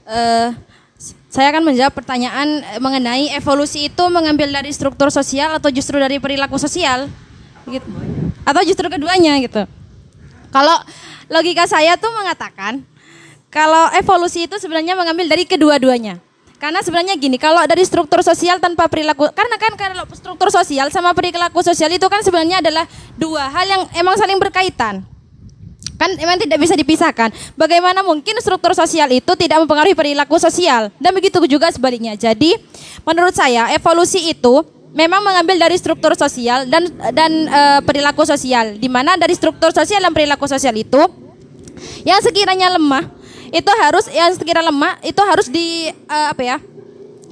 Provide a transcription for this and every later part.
Eh, saya akan menjawab pertanyaan mengenai evolusi itu mengambil dari struktur sosial atau justru dari perilaku sosial, gitu. Atau justru keduanya gitu. Kalau logika saya tuh mengatakan kalau evolusi itu sebenarnya mengambil dari kedua-duanya. Karena sebenarnya gini, kalau dari struktur sosial tanpa perilaku, karena kan kalau struktur sosial sama perilaku sosial itu kan sebenarnya adalah dua hal yang emang saling berkaitan. Kan emang tidak bisa dipisahkan. Bagaimana mungkin struktur sosial itu tidak mempengaruhi perilaku sosial? Dan begitu juga sebaliknya. Jadi, menurut saya evolusi itu memang mengambil dari struktur sosial dan perilaku sosial. Di mana dari struktur sosial dan perilaku sosial itu yang sekiranya lemah itu harus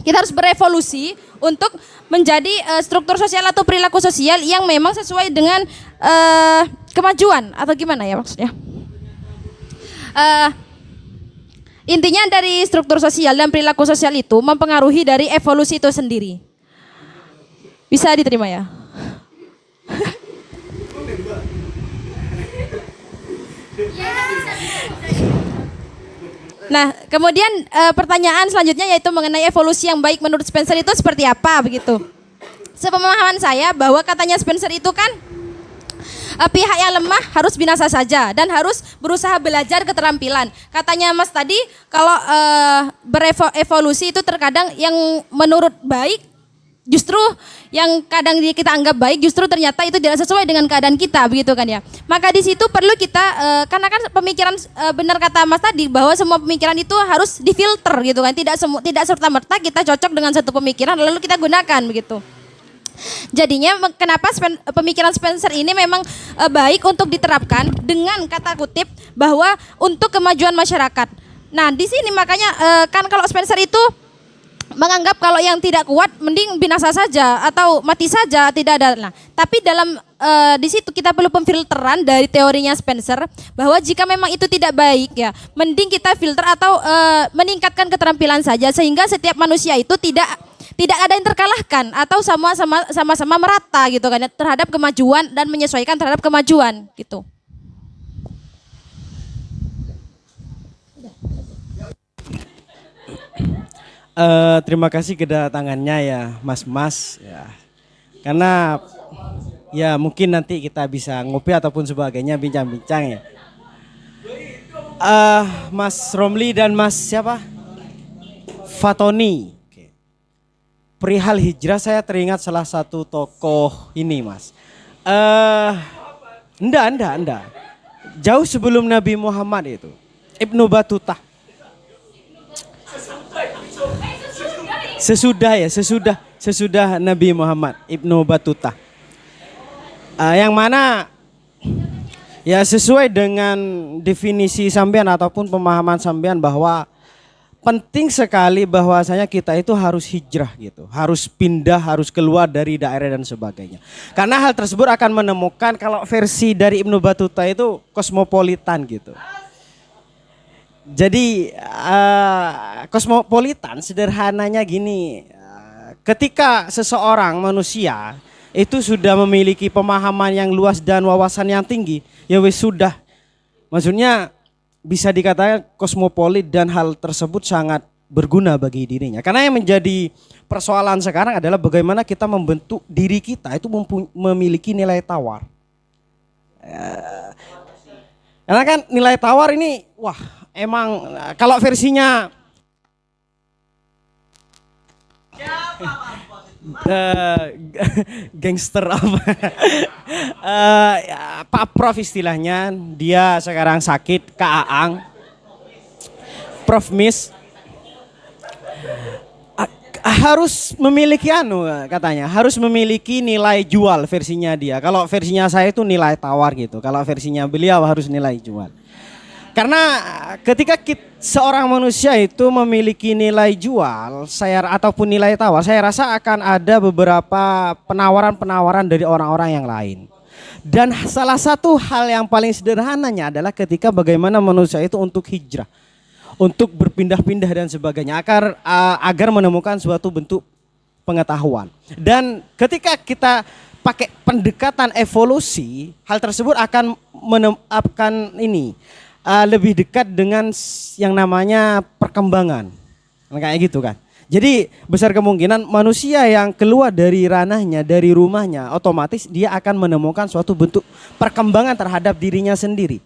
kita harus berevolusi untuk menjadi struktur sosial atau perilaku sosial yang memang sesuai dengan kemajuan atau gimana ya maksudnya. Intinya dari struktur sosial dan perilaku sosial itu mempengaruhi dari evolusi itu sendiri. Bisa diterima ya? Nah, kemudian pertanyaan selanjutnya yaitu mengenai evolusi yang baik menurut Spencer itu seperti apa begitu. Sepemahaman saya bahwa katanya Spencer itu kan pihak yang lemah harus binasa saja dan harus berusaha belajar keterampilan. Katanya Mas tadi kalau berevolusi itu terkadang yang menurut baik justru yang kadang kita anggap baik justru ternyata itu tidak sesuai dengan keadaan kita begitu kan ya. Maka di situ perlu kita karena kan pemikiran benar kata Mas tadi bahwa semua pemikiran itu harus difilter gitu kan. Tidak serta-merta kita cocok dengan satu pemikiran lalu kita gunakan begitu. Jadinya kenapa pemikiran Spencer ini memang baik untuk diterapkan dengan kata kutip bahwa untuk kemajuan masyarakat. Nah, di sini makanya kan kalau Spencer itu menganggap kalau yang tidak kuat mending binasa saja atau mati saja tidak ada. Nah, tapi dalam di situ kita perlu pemfilteran dari teorinya Spencer bahwa jika memang itu tidak baik ya, mending kita filter atau meningkatkan keterampilan saja sehingga setiap manusia itu tidak ada yang terkalahkan atau sama-sama merata gitu kan ya, terhadap kemajuan dan menyesuaikan terhadap kemajuan gitu. Terima kasih kedatangannya ya Mas-mas ya. Karena ya mungkin nanti kita bisa ngopi ataupun sebagainya bincang-bincang ya. Mas Romli dan Mas siapa? Fatoni. Oke. Perihal hijrah saya teringat salah satu tokoh ini Mas. Enggak. Jauh sebelum Nabi Muhammad itu. Ibnu Battuta. Sesudah Nabi Muhammad, Ibnu Battuta. Yang mana ya sesuai dengan definisi sampean ataupun pemahaman sampean bahwa penting sekali bahwasanya kita itu harus hijrah gitu, harus pindah, harus keluar dari daerah dan sebagainya. Karena hal tersebut akan menemukan kalau versi dari Ibnu Battuta itu kosmopolitan gitu. Jadi kosmopolitan sederhananya gini, ketika seseorang manusia itu sudah memiliki pemahaman yang luas dan wawasan yang tinggi, ya wes sudah. Maksudnya bisa dikatakan kosmopolit dan hal tersebut sangat berguna bagi dirinya. Karena yang menjadi persoalan sekarang adalah bagaimana kita membentuk diri kita itu memiliki nilai tawar. Karena kan nilai tawar ini, wah emang kalau versinya gangster apa? Pak Prof istilahnya, dia sekarang sakit, Kak Aang, Prof Miss harus memiliki katanya harus memiliki nilai jual versinya dia. Kalau versinya saya itu nilai tawar gitu. Kalau versinya beliau harus nilai jual. Karena ketika seorang manusia itu memiliki nilai jual ataupun nilai tawar, saya rasa akan ada beberapa penawaran-penawaran dari orang-orang yang lain. Dan salah satu hal yang paling sederhananya adalah ketika bagaimana manusia itu untuk hijrah, untuk berpindah-pindah dan sebagainya agar menemukan suatu bentuk pengetahuan. Dan ketika kita pakai pendekatan evolusi, hal tersebut akan lebih dekat dengan yang namanya perkembangan. Kayak gitu kan. Jadi besar kemungkinan manusia yang keluar dari ranahnya, dari rumahnya, otomatis dia akan menemukan suatu bentuk perkembangan terhadap dirinya sendiri.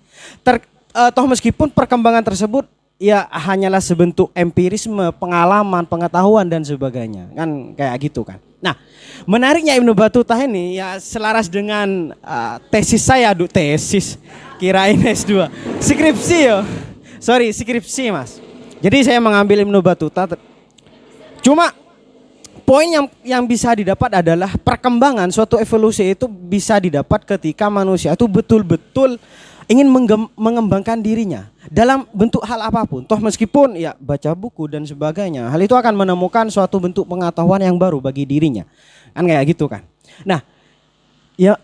Toh meskipun perkembangan tersebut ya hanyalah sebentuk empirisme, pengalaman, pengetahuan dan sebagainya. Kan kayak gitu kan. Nah, menariknya Ibnu Battuta ini ya selaras dengan tesis saya, tesis kirain S2. Skripsi yo. Sorry, skripsi Mas. Jadi saya mengambil Ibnu Battuta. Cuma poin yang bisa didapat adalah perkembangan suatu evolusi itu bisa didapat ketika manusia itu betul-betul ingin mengembangkan dirinya dalam bentuk hal apapun. Toh meskipun ya baca buku dan sebagainya, hal itu akan menemukan suatu bentuk pengetahuan yang baru bagi dirinya. Kan kayak gitu kan. Nah, ya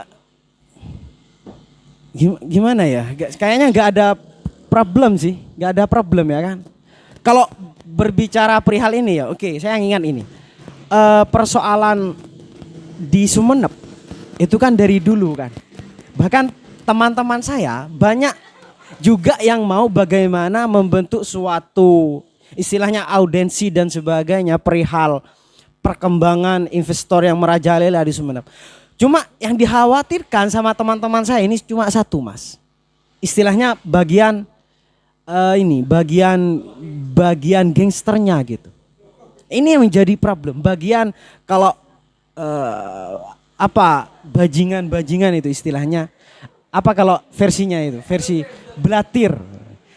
gimana ya? Kayaknya nggak ada problem sih, nggak ada problem ya kan. Kalau berbicara perihal ini ya, oke, saya ingat ini. Persoalan di Sumeneb itu kan dari dulu kan. Bahkan teman-teman saya banyak juga yang mau bagaimana membentuk suatu istilahnya audiensi dan sebagainya perihal perkembangan investor yang merajalela di Sumeneb. Cuma yang dikhawatirkan sama teman-teman saya ini cuma satu Mas. Istilahnya bagian bagian gangsternya gitu. Ini yang menjadi problem. Bagian kalau bajingan itu istilahnya. Apa kalau versinya itu, versi blatir.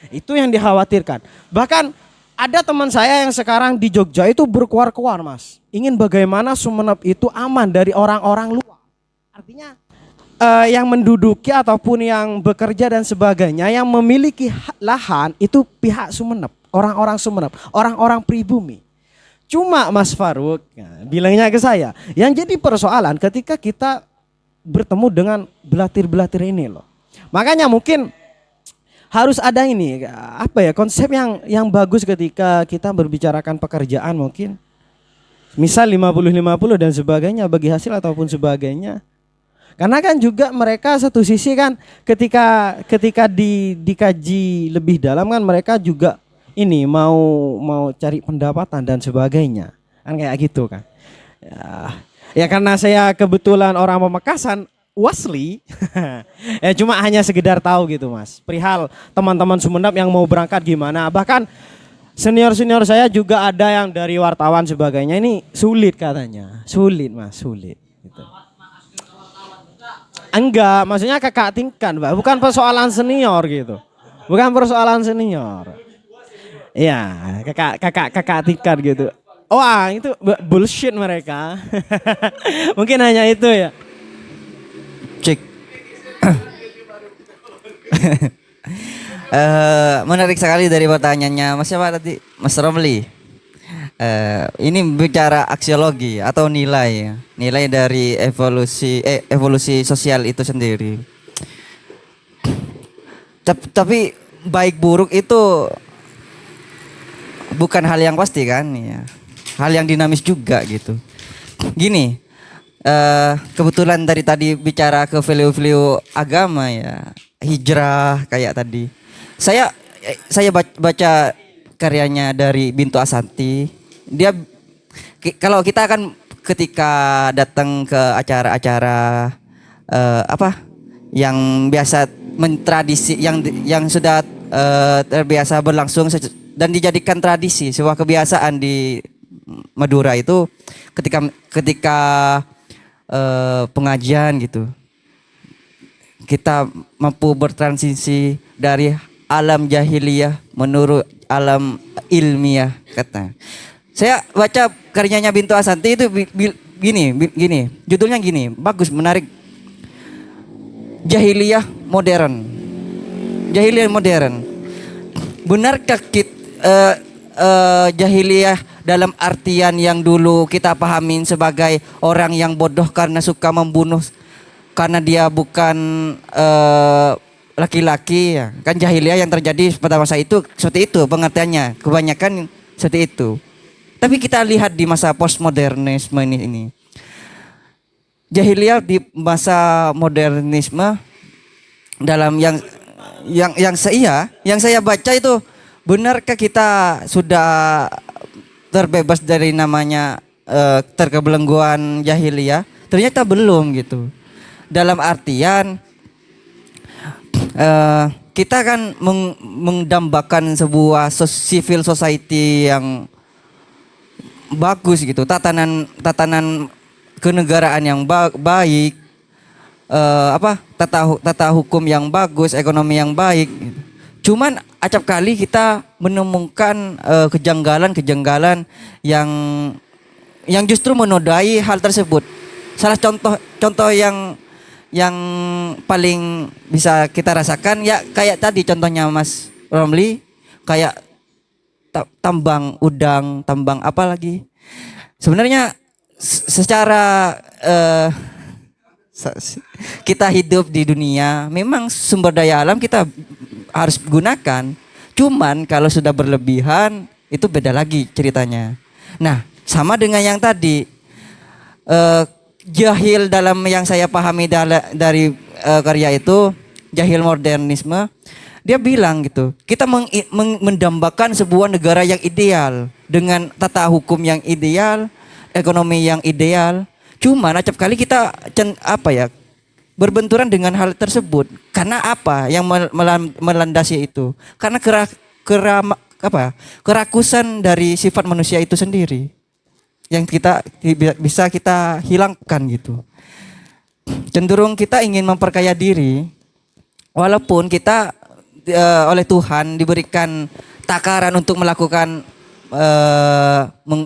Itu yang dikhawatirkan. Bahkan ada teman saya yang sekarang di Jogja itu berkuar-kuar Mas. Ingin bagaimana Sumeneb itu aman dari orang-orang luar. Artinya yang menduduki ataupun yang bekerja dan sebagainya yang memiliki lahan itu pihak Sumeneb. Orang-orang Sumeneb, orang-orang pribumi. Cuma Mas Farouk bilangnya ke saya, yang jadi persoalan ketika kita bertemu dengan belatir-belatir ini loh. Makanya mungkin harus ada ini konsep yang bagus ketika kita berbicarakan pekerjaan mungkin. Misal 50-50 dan sebagainya bagi hasil ataupun sebagainya. Karena kan juga mereka satu sisi kan ketika dikaji lebih dalam kan mereka juga ini mau cari pendapatan dan sebagainya. Kan kayak gitu kan. Ya karena saya kebetulan orang Pamekasan Wasli ya cuma hanya sekedar tahu gitu Mas. Perihal teman-teman Sumeneb yang mau berangkat gimana. Bahkan senior-senior saya juga ada yang dari wartawan sebagainya ini sulit katanya. Sulit Mas, sulit gitu. Enggak, maksudnya kakak tingkat, Mbak. Bukan persoalan senior gitu. Bukan persoalan senior. Iya, kakak tingkat gitu. Wah, itu bullshit mereka. Mungkin hanya itu ya. Cek. Menarik sekali dari pertanyaannya Mas siapa tadi? Mas Romli. Ini bicara aksiologi atau nilai dari evolusi sosial itu sendiri. Tapi baik buruk itu bukan hal yang pasti kan ya. Hal yang dinamis juga gitu. Gini, kebetulan dari tadi bicara ke value-value agama ya, hijrah kayak tadi. Saya baca karyanya dari Bintu Asanti. Dia kalau kita kan ketika datang ke acara-acara yang biasa mentradisi yang sudah terbiasa berlangsung dan dijadikan tradisi sebuah kebiasaan di Madura itu ketika pengajian gitu kita mampu bertransisi dari alam jahiliyah menurut alam ilmiah kata. Saya baca karyanya Bintu Asanti itu gini judulnya gini bagus menarik jahiliyah modern. Benarkah jahiliyah dalam artian yang dulu kita pahamin sebagai orang yang bodoh karena suka membunuh karena dia bukan laki-laki ya. Kan jahiliyah yang terjadi pada masa itu seperti itu pengertiannya, kebanyakan seperti itu. Tapi kita lihat di masa postmodernisme ini. Jahiliyah di masa modernisme dalam yang saya baca itu, benarkah kita sudah terbebas dari namanya terkebelengguan jahiliyah? Ternyata belum gitu. Dalam artian kita kan mendambakan sebuah civil society yang bagus gitu, tatanan kenegaraan yang baik, tata hukum yang bagus, ekonomi yang baik gitu. Cuman acap kali kita menemukan kejanggalan-kejanggalan yang justru menodai hal tersebut. Salah contoh yang paling bisa kita rasakan ya kayak tadi contohnya Mas Romli, kayak tambang udang, tambang apa lagi. Sebenarnya secara kita hidup di dunia, memang sumber daya alam kita harus gunakan. Cuman kalau sudah berlebihan itu beda lagi ceritanya. Nah, sama dengan yang tadi, jahil dalam yang saya pahami dari karya itu, jahil modernisme, dia bilang gitu, kita mendambakan sebuah negara yang ideal dengan tata hukum yang ideal, ekonomi yang ideal. Cuman acap kali kita berbenturan dengan hal tersebut. Karena apa yang melandasi itu? Karena kerakusan dari sifat manusia itu sendiri yang bisa kita hilangkan gitu. Cenderung kita ingin memperkaya diri, walaupun kita oleh Tuhan diberikan takaran untuk melakukan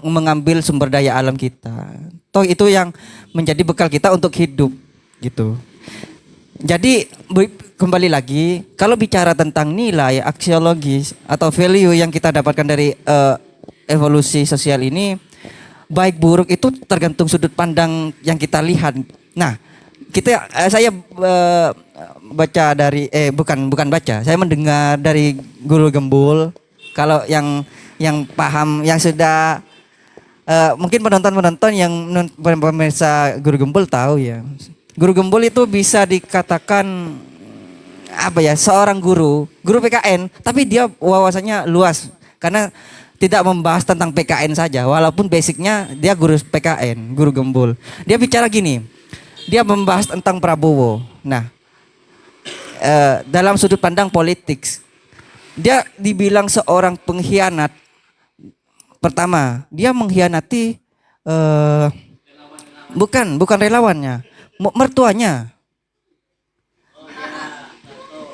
mengambil sumber daya alam kita. Toh itu yang menjadi bekal kita untuk hidup gitu. Jadi kembali lagi, kalau bicara tentang nilai aksiologis atau value yang kita dapatkan dari evolusi sosial ini, baik buruk itu tergantung sudut pandang yang kita lihat. Nah, saya baca dari bukan baca, saya mendengar dari Guru Gembul. Kalau yang paham, yang sudah mungkin penonton yang pemirsa Guru Gembul tahu ya. Guru Gembul itu bisa dikatakan seorang guru PKN, tapi dia wawasannya luas karena tidak membahas tentang PKN saja, walaupun basicnya dia guru PKN, Guru Gembul. Dia bicara gini, dia membahas tentang Prabowo. Nah, dalam sudut pandang politik, dia dibilang seorang pengkhianat. Pertama, dia mengkhianati bukan relawannya, mertuanya.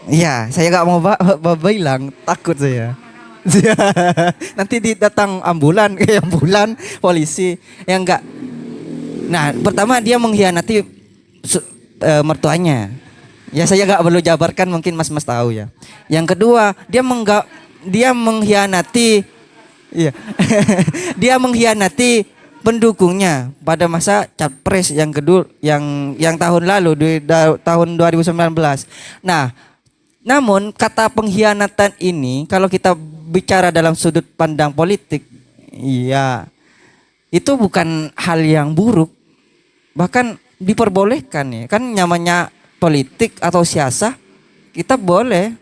Iya, saya nggak mau bilang, takut saya. Nanti datang ambulan polisi yang enggak. Nah, pertama dia mengkhianati mertuanya. Ya saya enggak perlu jabarkan, mungkin mas-mas tahu ya. Yang kedua, dia mengkhianati dia mengkhianati pendukungnya pada masa capres yang kedua yang tahun lalu di tahun 2019. Nah, namun kata pengkhianatan ini kalau kita bicara dalam sudut pandang politik, iya, itu bukan hal yang buruk, bahkan diperbolehkan ya. Kan namanya politik atau siasah, kita boleh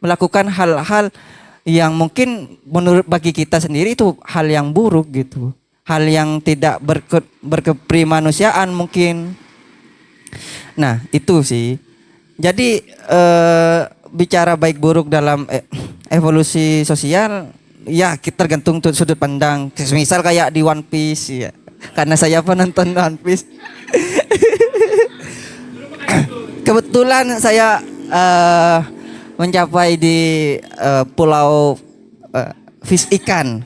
melakukan hal-hal yang mungkin menurut bagi kita sendiri itu hal yang buruk gitu, hal yang tidak berkeprimanusiaan mungkin. Nah itu sih. Jadi bicara baik buruk dalam evolusi sosial, ya kita tergantung sudut pandang. Misal kayak di One Piece ya, karena saya penonton One Piece. Kebetulan saya mencapai di pulau fishman.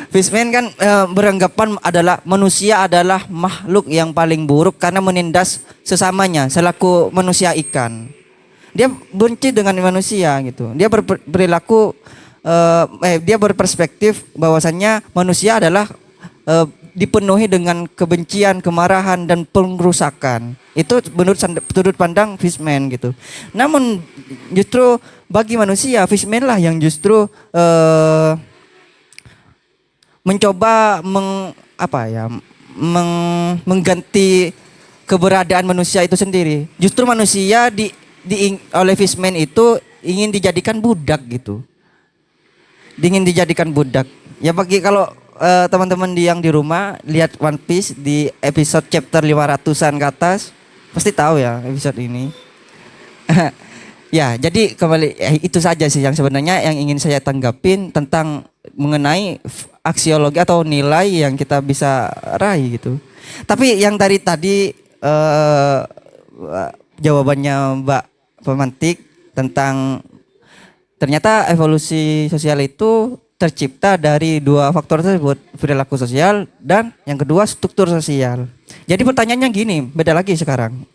Fishman kan beranggapan adalah manusia adalah makhluk yang paling buruk karena menindas sesamanya selaku manusia ikan. Dia benci dengan manusia gitu. Dia dia berperspektif bahwasannya manusia adalah dipenuhi dengan kebencian, kemarahan dan pengrusakan. Itu menurut sudut pandang Fishman gitu. Namun justru bagi manusia Fishman lah yang justru mencoba mengganti keberadaan manusia itu sendiri. Justru manusia oleh Fishman itu ingin dijadikan budak gitu. Ingin dijadikan budak. Ya bagi kalau teman-teman yang di rumah lihat One Piece di episode chapter 500-an ke atas pasti tahu ya episode ini. Ya, jadi kembali itu saja sih yang sebenarnya yang ingin saya tanggapin tentang mengenai aksiologi atau nilai yang kita bisa raih gitu. Tapi yang dari tadi jawabannya Mbak pemantik tentang ternyata evolusi sosial itu tercipta dari dua faktor tersebut, perilaku sosial dan yang kedua struktur sosial. Jadi pertanyaannya gini, beda lagi sekarang.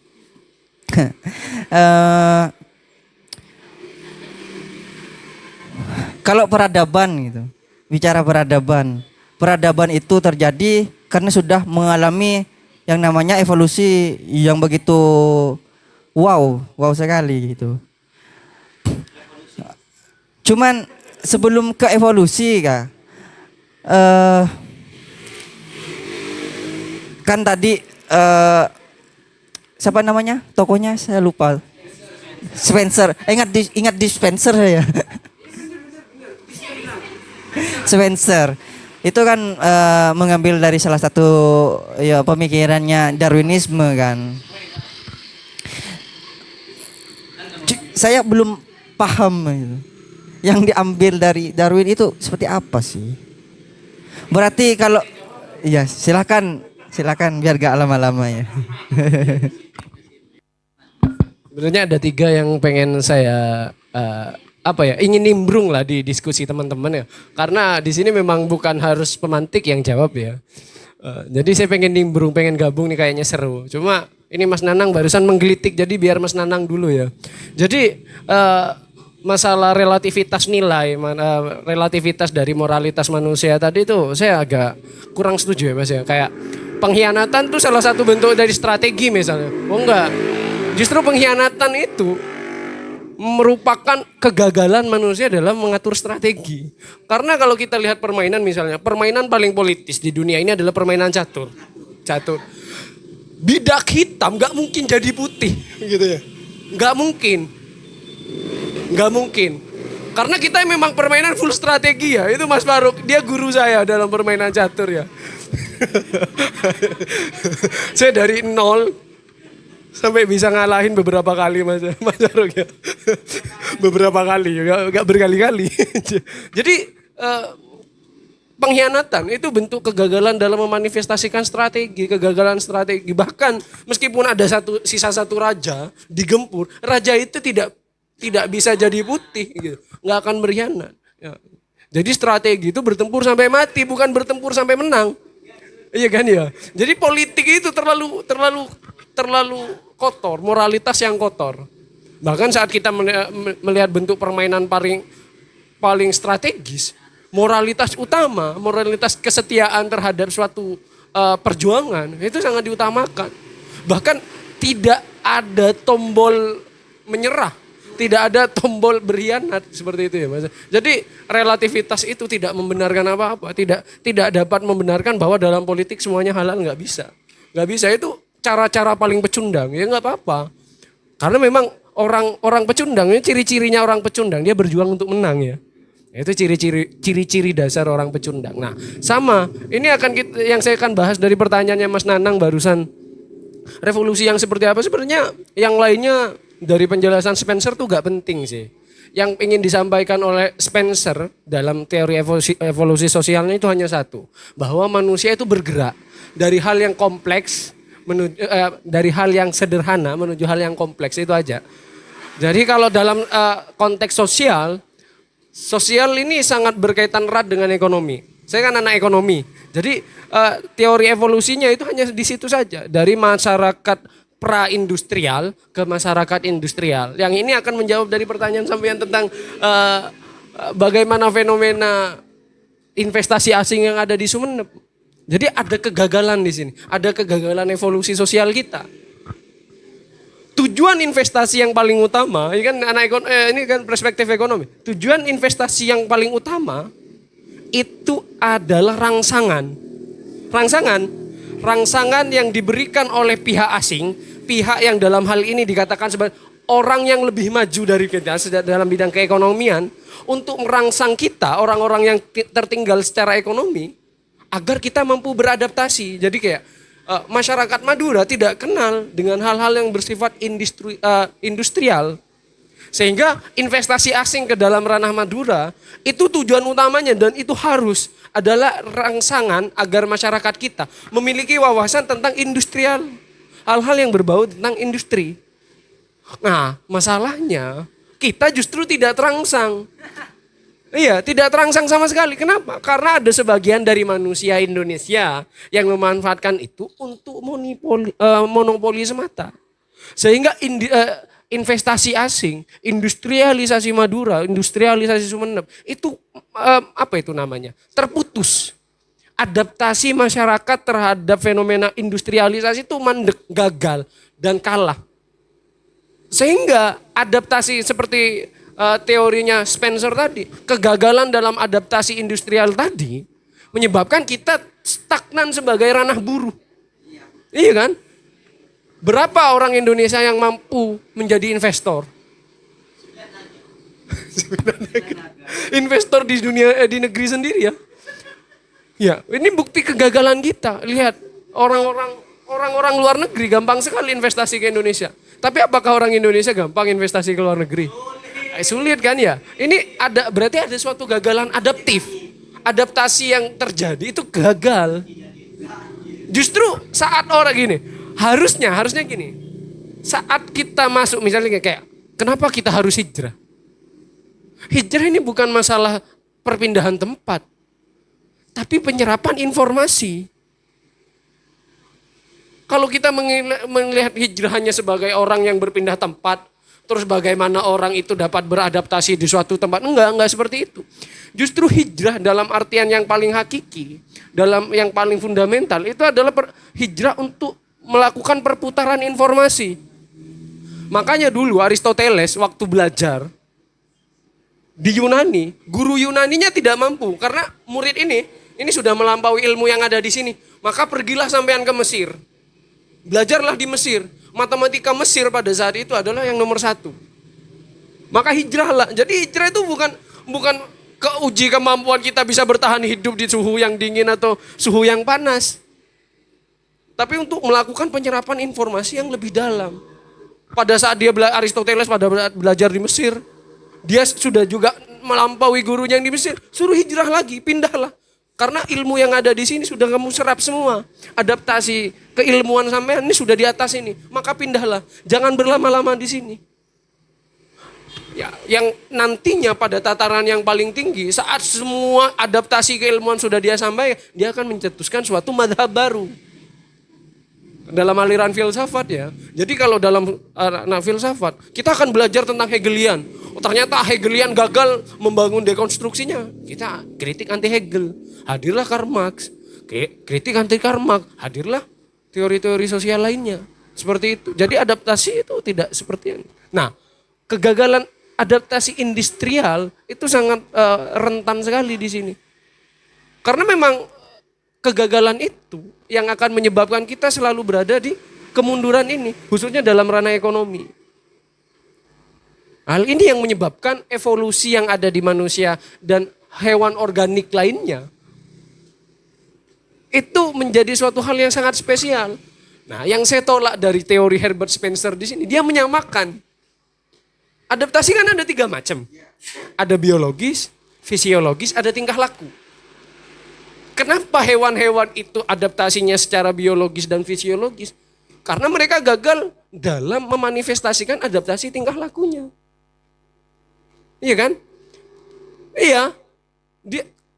Kalau peradaban gitu, bicara peradaban itu terjadi karena sudah mengalami yang namanya evolusi yang begitu wow sekali gitu. Cuman sebelum ke evolusi kan tadi siapa namanya tokonya saya lupa. Spencer, ingat Spencer ya. Spencer itu kan mengambil dari salah satu ya pemikirannya Darwinisme kan. Saya belum paham gitu. Yang diambil dari Darwin itu seperti apa sih? Berarti kalau ya silakan biar gak lama-lama ya. Sebenarnya ada 3 yang pengen saya ingin nimbrung lah di diskusi teman-teman ya. Karena di sini memang bukan harus pemantik yang jawab ya. Jadi saya pengen nimbrung, pengen gabung nih kayaknya seru. Cuma ini Mas Nanang barusan menggelitik jadi biar Mas Nanang dulu ya. Jadi masalah relativitas nilai, relativitas dari moralitas manusia tadi itu saya agak kurang setuju ya Mas ya. Kayak pengkhianatan tuh salah satu bentuk dari strategi misalnya. Oh enggak, justru pengkhianatan itu merupakan kegagalan manusia dalam mengatur strategi. Karena kalau kita lihat permainan misalnya, permainan paling politis di dunia ini adalah permainan catur. Bidak hitam gak mungkin jadi putih gitu ya. Gak mungkin. Karena kita memang permainan full strategi ya. Itu Mas Faruk, dia guru saya dalam permainan catur ya. Saya dari 0 sampai bisa ngalahin beberapa kali Mas Faruk ya. Beberapa kali, gak berkali-kali. Jadi pengkhianatan itu bentuk kegagalan dalam memanifestasikan strategi, kegagalan strategi. Bahkan meskipun ada sisa satu raja digempur, raja itu tidak bisa jadi putih gitu. Nggak akan berkhianat. Ya. Jadi strategi itu bertempur sampai mati, bukan bertempur sampai menang. Iya kan ya. Jadi politik itu terlalu kotor, moralitas yang kotor. Bahkan saat kita melihat bentuk permainan paling strategis, moralitas utama, moralitas kesetiaan terhadap suatu perjuangan itu sangat diutamakan. Bahkan tidak ada tombol menyerah. Tidak ada tombol berkhianat seperti itu ya Mas. Jadi relativitas itu tidak membenarkan apa-apa, tidak dapat membenarkan bahwa dalam politik semuanya halal, nggak bisa. Nggak bisa, itu cara-cara paling pecundang, ya nggak apa-apa. Karena memang orang pecundang, ini ciri-cirinya orang pecundang, dia berjuang untuk menang ya. Itu ciri-ciri dasar orang pecundang. Nah, sama, ini yang saya akan bahas dari pertanyaannya Mas Nanang barusan. Revolusi yang seperti apa? Sebenarnya yang lainnya dari penjelasan Spencer tuh gak penting sih. Yang ingin disampaikan oleh Spencer dalam teori evolusi sosialnya itu hanya satu. Bahwa manusia itu bergerak dari hal yang kompleks, dari hal yang sederhana menuju hal yang kompleks, itu aja. Jadi kalau dalam konteks sosial ini sangat berkaitan erat dengan ekonomi. Saya kan anak ekonomi. Jadi teori evolusinya itu hanya di situ saja. Dari masyarakat pra-industrial ke masyarakat industrial. Yang ini akan menjawab dari pertanyaan sampean tentang bagaimana fenomena investasi asing yang ada di Sumeneb. Jadi ada kegagalan di sini, ada kegagalan evolusi sosial kita. Tujuan investasi yang paling utama, ini kan ini kan perspektif ekonomi. Tujuan investasi yang paling utama itu adalah rangsangan. rangsangan yang diberikan oleh pihak asing, pihak yang dalam hal ini dikatakan sebagai orang yang lebih maju dari kita dalam bidang keekonomian, untuk merangsang kita, orang-orang yang tertinggal secara ekonomi, agar kita mampu beradaptasi. Jadi kayak masyarakat Madura tidak kenal dengan hal-hal yang bersifat industrial. Sehingga investasi asing ke dalam ranah Madura itu tujuan utamanya, dan itu harus adalah rangsangan agar masyarakat kita memiliki wawasan tentang industrial. Hal-hal yang berbau tentang industri. Nah, masalahnya kita justru tidak terangsang. Iya, tidak terangsang sama sekali. Kenapa? Karena ada sebagian dari manusia Indonesia yang memanfaatkan itu untuk monopoli semata. Sehingga investasi asing, industrialisasi Madura, industrialisasi Sumeneb itu apa itu namanya? Terputus. Adaptasi masyarakat terhadap fenomena industrialisasi itu mandek, gagal dan kalah. Sehingga adaptasi seperti teorinya Spencer tadi, kegagalan dalam adaptasi industrial tadi menyebabkan kita stagnan sebagai ranah buruh. Iya kan? Berapa orang Indonesia yang mampu menjadi investor? Investor di dunia, di negeri sendiri ya. Ya, ini bukti kegagalan kita. Lihat, orang-orang luar negeri gampang sekali investasi ke Indonesia. Tapi apakah orang Indonesia gampang investasi ke luar negeri? Sulit kan ya? Ini berarti ada suatu gagalan adaptif. Adaptasi yang terjadi itu gagal. Justru saat orang gini, harusnya gini. Saat kita masuk misalnya kayak, kenapa kita harus hijrah? Hijrah ini bukan masalah perpindahan tempat, tapi penyerapan informasi. Kalau kita melihat hijrah hanya sebagai orang yang berpindah tempat, terus bagaimana orang itu dapat beradaptasi di suatu tempat, enggak seperti itu. Justru hijrah dalam artian yang paling hakiki, dalam yang paling fundamental, itu adalah hijrah untuk melakukan perputaran informasi. Makanya dulu Aristoteles waktu belajar di Yunani, guru Yunaninya tidak mampu karena murid ini sudah melampaui ilmu yang ada di sini. Maka pergilah sampean ke Mesir. Belajarlah di Mesir. Matematika Mesir pada saat itu adalah yang nomor 1. Maka hijrahlah. Jadi hijrah itu bukan keuji kemampuan kita bisa bertahan hidup di suhu yang dingin atau suhu yang panas. Tapi untuk melakukan penyerapan informasi yang lebih dalam. Pada saat Aristoteles pada belajar di Mesir, dia sudah juga melampaui gurunya yang di Mesir. Suruh hijrah lagi, pindahlah. Karena ilmu yang ada di sini sudah kamu serap semua. Adaptasi keilmuan sampean ini sudah di atas ini. Maka pindahlah. Jangan berlama-lama di sini. Ya, yang nantinya pada tataran yang paling tinggi, saat semua adaptasi keilmuan sudah dia sampaikan, dia akan mencetuskan suatu madhab baru. Dalam aliran filsafat ya. Jadi kalau dalam filsafat, kita akan belajar tentang Hegelian. Oh, ternyata Hegelian gagal membangun dekonstruksinya. Kita kritik anti Hegel. Hadirlah Karl Marx. Kritik anti Karl Marx. Hadirlah teori-teori sosial lainnya. Seperti itu. Jadi adaptasi itu tidak seperti ini. Nah, kegagalan adaptasi industrial itu sangat rentan sekali di sini. Karena memang kegagalan itu yang akan menyebabkan kita selalu berada di kemunduran ini, khususnya dalam ranah ekonomi. Hal ini yang menyebabkan evolusi yang ada di manusia dan hewan organik lainnya itu menjadi suatu hal yang sangat spesial. Nah, yang saya tolak dari teori Herbert Spencer di sini, dia menyamakan. Adaptasi kan ada 3 macam. Ada biologis, fisiologis, ada tingkah laku. Kenapa hewan-hewan itu adaptasinya secara biologis dan fisiologis? Karena mereka gagal dalam memanifestasikan adaptasi tingkah lakunya. Iya kan? Iya.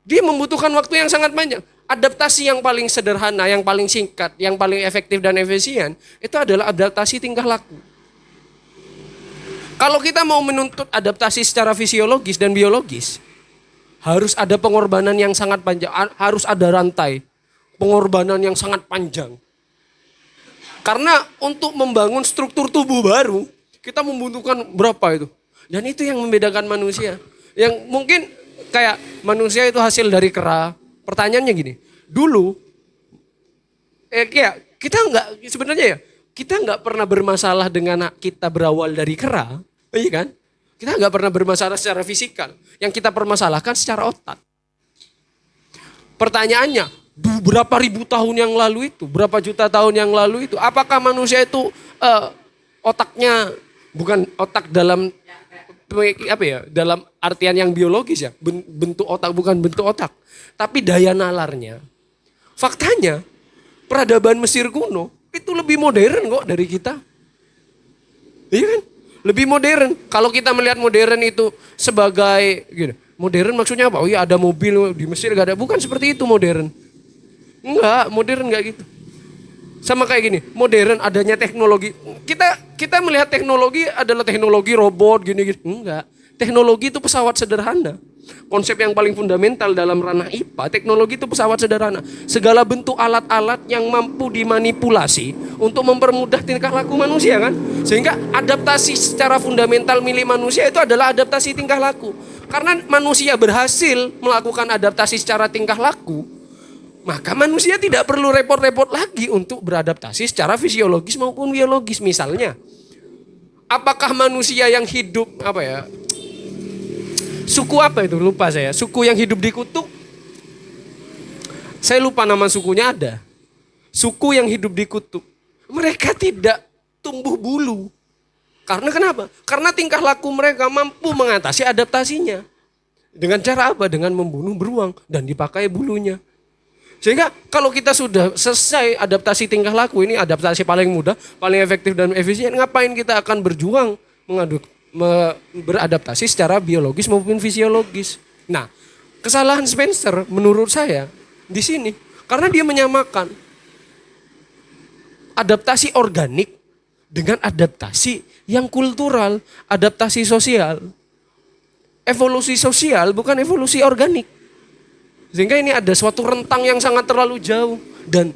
Dia membutuhkan waktu yang sangat panjang. Adaptasi yang paling sederhana, yang paling singkat, yang paling efektif dan efisien, itu adalah adaptasi tingkah laku. Kalau kita mau menuntut adaptasi secara fisiologis dan biologis, harus ada pengorbanan yang sangat panjang, harus ada rantai pengorbanan yang sangat panjang. Karena untuk membangun struktur tubuh baru, kita membutuhkan berapa itu? Dan itu yang membedakan manusia. Yang mungkin kayak manusia itu hasil dari kera. Pertanyaannya gini, dulu kita nggak sebenarnya ya kita nggak pernah bermasalah dengan kita berawal dari kera, iya kan? Kita nggak pernah bermasalah secara fisikal. Yang kita permasalahkan secara otak. Pertanyaannya, berapa ribu tahun yang lalu itu, berapa juta tahun yang lalu itu, apakah manusia itu otaknya bukan otak dalam apa ya, dalam artian yang biologis ya, bentuk otak bukan bentuk otak, tapi daya nalarnya. Faktanya, peradaban Mesir kuno itu lebih modern kok dari kita. Iya kan? Lebih modern. Kalau kita melihat modern itu sebagai gini, modern maksudnya apa? Oh iya ada mobil di Mesir gak ada. Bukan seperti itu modern. Enggak, modern enggak gitu. Sama kayak gini, modern adanya teknologi. Kita melihat teknologi adalah teknologi robot gini-gini. Enggak. Teknologi itu pesawat sederhana. Konsep yang paling fundamental dalam ranah IPA, teknologi itu pesawat sederhana. Segala bentuk alat-alat yang mampu dimanipulasi untuk mempermudah tingkah laku manusia kan. Sehingga adaptasi secara fundamental milik manusia itu adalah adaptasi tingkah laku. Karena manusia berhasil melakukan adaptasi secara tingkah laku, maka manusia tidak perlu repot-repot lagi untuk beradaptasi secara fisiologis maupun biologis. Misalnya, apakah manusia yang hidup suku apa itu? Lupa saya. Suku yang hidup di kutub. Saya lupa nama sukunya ada. Suku yang hidup di kutub. Mereka tidak tumbuh bulu. Karena kenapa? Karena tingkah laku mereka mampu mengatasi adaptasinya. Dengan cara apa? Dengan membunuh beruang dan dipakai bulunya. Sehingga kalau kita sudah selesai adaptasi tingkah laku, ini adaptasi paling mudah, paling efektif dan efisien, ngapain kita akan berjuang beradaptasi secara biologis maupun fisiologis. Nah, kesalahan Spencer menurut saya di sini karena dia menyamakan adaptasi organik dengan adaptasi yang kultural, adaptasi sosial. Evolusi sosial bukan evolusi organik. Sehingga ini ada suatu rentang yang sangat terlalu jauh dan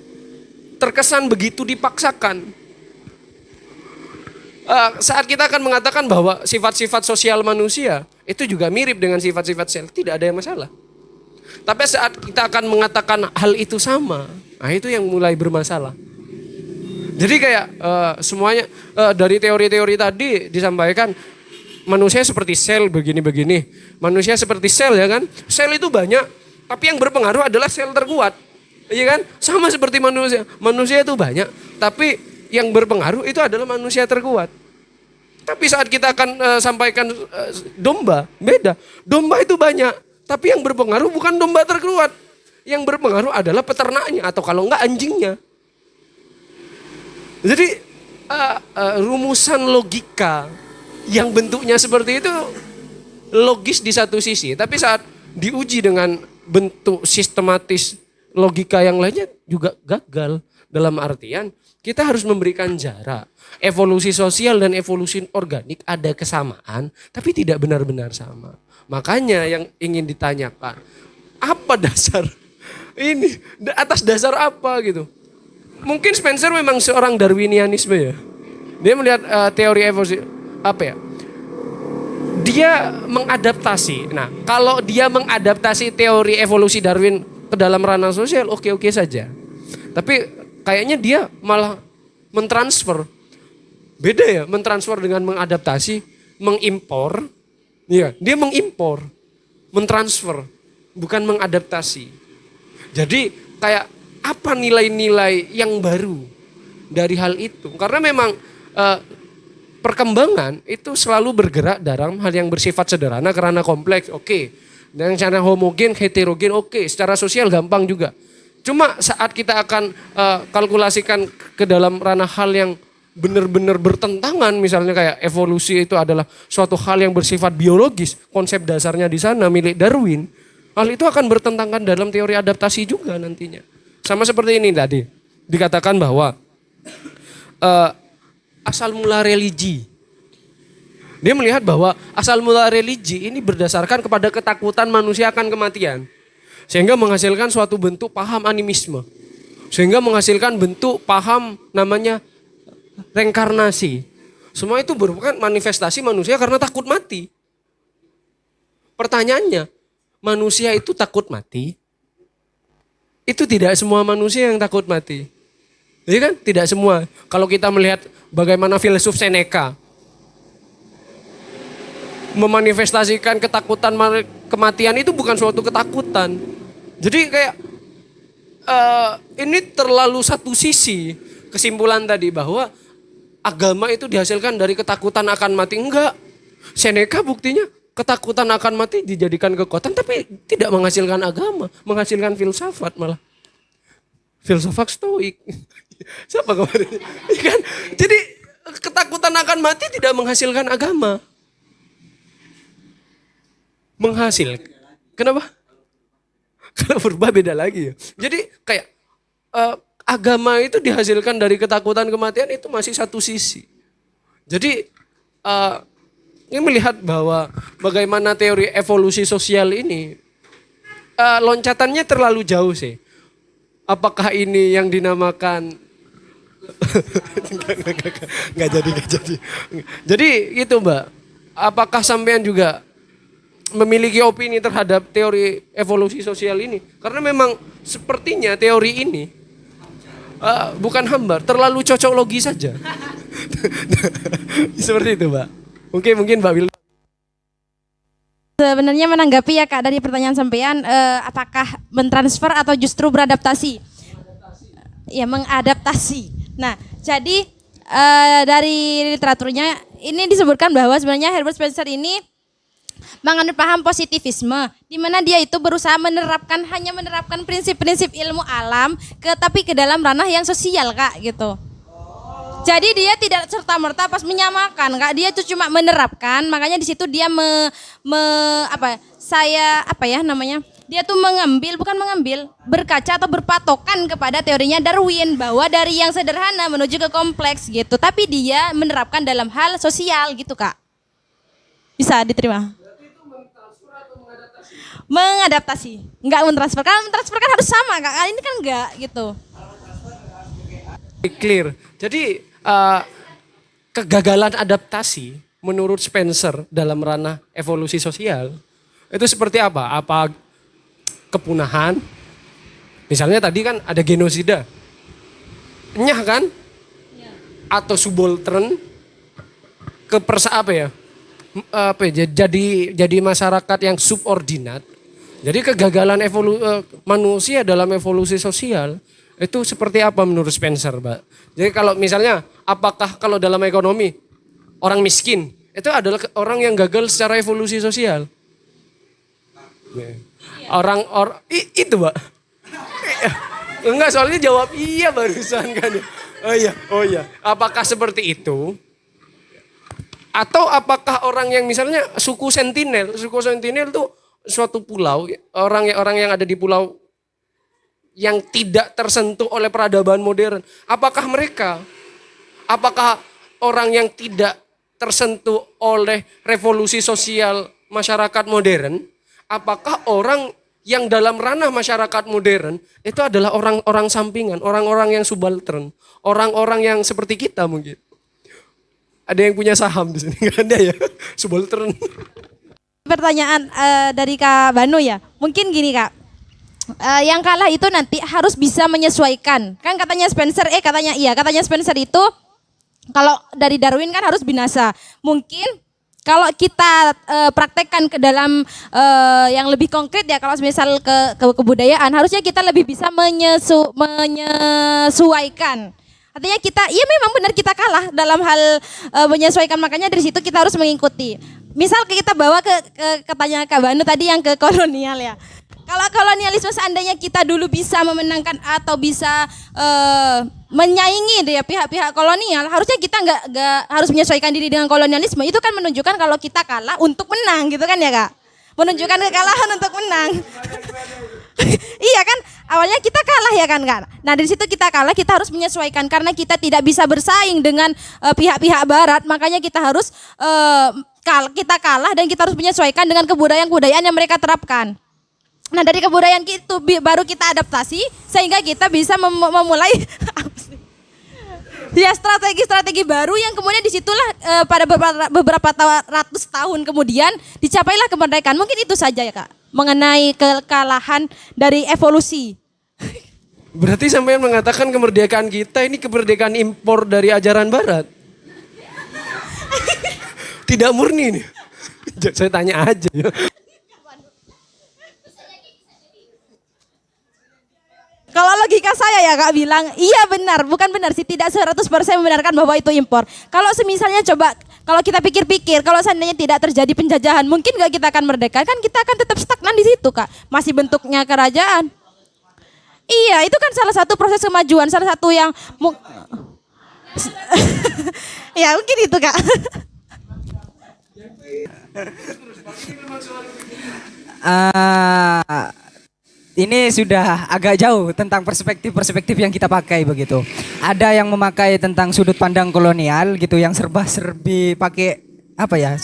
terkesan begitu dipaksakan. Saat kita akan mengatakan bahwa sifat-sifat sosial manusia itu juga mirip dengan sifat-sifat sel, tidak ada yang masalah. Tapi saat kita akan mengatakan hal itu sama, nah itu yang mulai bermasalah. Jadi kayak semuanya dari teori-teori tadi disampaikan manusia seperti sel begini-begini, manusia seperti sel ya kan, sel itu banyak, tapi yang berpengaruh adalah sel terkuat, iya kan? Sama seperti manusia, manusia itu banyak, tapi yang berpengaruh itu adalah manusia terkuat. Tapi saat kita akan sampaikan domba, beda. Domba itu banyak, tapi yang berpengaruh bukan domba terkuat. Yang berpengaruh adalah peternaknya atau kalau enggak anjingnya. Jadi rumusan logika yang bentuknya seperti itu logis di satu sisi, tapi saat diuji dengan bentuk sistematis logika yang lainnya juga gagal. Dalam artian kita harus memberikan jarak. Evolusi sosial dan evolusi organik ada kesamaan, tapi tidak benar-benar sama. Makanya yang ingin ditanyakan, apa dasar ini? Atas dasar apa gitu? Mungkin Spencer memang seorang Darwinianisme ya. Dia melihat teori evolusi apa ya? Dia mengadaptasi. Nah, kalau dia mengadaptasi teori evolusi Darwin ke dalam ranah sosial, oke-oke saja. Tapi kayaknya dia malah mentransfer. Beda ya, mentransfer dengan mengadaptasi, mengimpor. Iya, dia mengimpor, mentransfer, bukan mengadaptasi. Jadi kayak apa nilai-nilai yang baru dari hal itu? Karena memang perkembangan itu selalu bergerak dalam hal yang bersifat sederhana karena kompleks, oke. Dan secara homogen, heterogen, oke. Secara sosial gampang juga. Cuma saat kita akan kalkulasikan ke dalam ranah hal yang benar-benar bertentangan, misalnya kayak evolusi itu adalah suatu hal yang bersifat biologis, konsep dasarnya di sana milik Darwin, hal itu akan bertentangan dalam teori adaptasi juga nantinya. Sama seperti ini tadi, dikatakan bahwa asal mula religi. Dia melihat bahwa asal mula religi ini berdasarkan kepada ketakutan manusia akan kematian. Sehingga menghasilkan suatu bentuk paham animisme. Sehingga menghasilkan bentuk paham namanya reinkarnasi. Semua itu merupakan manifestasi manusia karena takut mati. Pertanyaannya, manusia itu takut mati? Itu tidak semua manusia yang takut mati. Iya kan? Tidak semua. Kalau kita melihat bagaimana filsuf Seneca memanifestasikan ketakutan kematian itu bukan suatu ketakutan. Jadi kayak ini terlalu satu sisi kesimpulan tadi bahwa agama itu dihasilkan dari ketakutan akan mati. Enggak. Seneca buktinya ketakutan akan mati dijadikan kekuatan tapi tidak menghasilkan agama, menghasilkan filsafat malah. Filsafat stoik. Siapa kemarin? Kan? Jadi ketakutan akan mati tidak menghasilkan agama. Kenapa? Karena berubah beda lagi ya. Jadi kayak agama itu dihasilkan dari ketakutan kematian itu masih satu sisi. Jadi ini melihat bahwa bagaimana teori evolusi sosial ini loncatannya terlalu jauh sih. Apakah ini yang dinamakan nggak jadi. Jadi gitu Mbak. Apakah sampean juga memiliki opini terhadap teori evolusi sosial ini? Karena memang sepertinya teori ini bukan hambar, terlalu cocok logi saja. Seperti itu Mbak. Mungkin Mbak Wil. Sebenarnya menanggapi ya Kak dari pertanyaan sampean, apakah mentransfer atau justru beradaptasi? Ya mengadaptasi. Nah jadi dari literaturnya ini disebutkan bahwa sebenarnya Herbert Spencer ini menganut paham positivisme, di mana dia itu berusaha hanya menerapkan prinsip-prinsip ilmu alam, tapi ke dalam ranah yang sosial Kak gitu. Jadi dia tidak serta-merta pas menyamakan Kak, dia itu cuma menerapkan, makanya di situ dia dia tuh berkaca atau berpatokan kepada teorinya Darwin bahwa dari yang sederhana menuju ke kompleks gitu, tapi dia menerapkan dalam hal sosial gitu Kak. Bisa diterima? Mengadaptasi, enggak mentransfer. Kalau mentransfer kan harus sama Kak, kali ini kan enggak gitu. Clear. Jadi kegagalan adaptasi menurut Spencer dalam ranah evolusi sosial itu seperti apa? Apa kepunahan? Misalnya tadi kan ada genosida. Nyah kan? Atau subaltern jadi masyarakat yang subordinat. Jadi kegagalan manusia dalam evolusi sosial itu seperti apa menurut Spencer, Mbak? Jadi kalau misalnya apakah kalau dalam ekonomi orang miskin itu adalah orang yang gagal secara evolusi sosial? Itu, Mbak. Enggak, soalnya jawab iya barusan kan. Oh iya. Apakah seperti itu? Atau apakah orang yang misalnya suku Sentinel itu suatu pulau, orang yang ada di pulau yang tidak tersentuh oleh peradaban modern. Apakah orang yang tidak tersentuh oleh revolusi sosial masyarakat modern, apakah orang yang dalam ranah masyarakat modern itu adalah orang-orang sampingan, orang-orang yang subaltern, orang-orang yang seperti kita mungkin. Ada yang punya saham di sini, nggak ada ya, subaltern. Pertanyaan dari Kak Banu ya, mungkin gini Kak, yang kalah itu nanti harus bisa menyesuaikan. Kan katanya Spencer itu kalau dari Darwin kan harus binasa. Mungkin kalau kita praktekkan ke dalam yang lebih konkret ya, kalau misal ke kebudayaan, harusnya kita lebih bisa menyesuaikan. Artinya memang benar kita kalah dalam hal menyesuaikan, makanya dari situ kita harus mengikuti. Misal kita bawa ke katanya Kak Banu tadi yang ke kolonial ya. Kalau kolonialisme seandainya kita dulu bisa memenangkan atau bisa menyaingi dia pihak-pihak kolonial, harusnya kita nggak harus menyesuaikan diri dengan kolonialisme. Itu kan menunjukkan kalau kita kalah untuk menang gitu kan ya Kak. Menunjukkan kekalahan untuk menang. Iya kan, awalnya kita kalah ya kan Kak. Nah dari situ kita kalah, kita harus menyesuaikan karena kita tidak bisa bersaing dengan pihak-pihak barat, makanya kita harus kita kalah dan kita harus menyesuaikan dengan kebudayaan yang mereka terapkan. Nah dari kebudayaan itu baru kita adaptasi sehingga kita bisa memulai ya strategi-strategi baru yang kemudian disitulah pada beberapa ratus tahun kemudian dicapailah kemerdekaan. Mungkin itu saja ya Kak mengenai kekalahan dari evolusi. Berarti sampai mengatakan kemerdekaan kita ini kemerdekaan impor dari ajaran barat. Tidak murni nih. Saya tanya aja. Kalau logika saya ya Kak bilang, iya benar, bukan benar sih, tidak 100% membenarkan bahwa itu impor. Kalau semisalnya coba, kalau kita pikir-pikir, kalau seandainya tidak terjadi penjajahan, mungkin gak kita akan merdeka? Kan kita akan tetap stagnan di situ Kak, masih bentuknya kerajaan. Iya, itu kan salah satu proses kemajuan, salah satu yang... ya mungkin itu Kak. Ini sudah agak jauh tentang perspektif-perspektif yang kita pakai begitu. Ada yang memakai tentang sudut pandang kolonial gitu, yang serba-serbi pakai apa ya,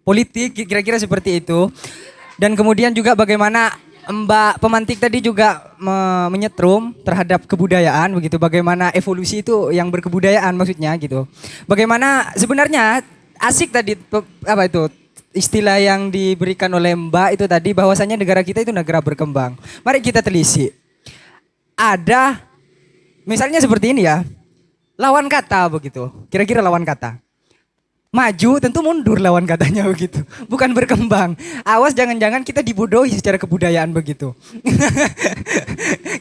politik kira-kira seperti itu. Dan kemudian juga bagaimana Mbak pemantik tadi juga menyetrum terhadap kebudayaan begitu. Bagaimana evolusi itu yang berkebudayaan maksudnya gitu. Bagaimana sebenarnya asik tadi apa itu istilah yang diberikan oleh Mbak itu tadi bahwasanya negara kita itu negara berkembang. Mari kita telisik. Ada misalnya seperti ini ya. Lawan kata begitu. Kira-kira lawan kata. Maju tentu mundur lawan katanya begitu. Bukan berkembang. Awas jangan-jangan kita dibodohi secara kebudayaan begitu.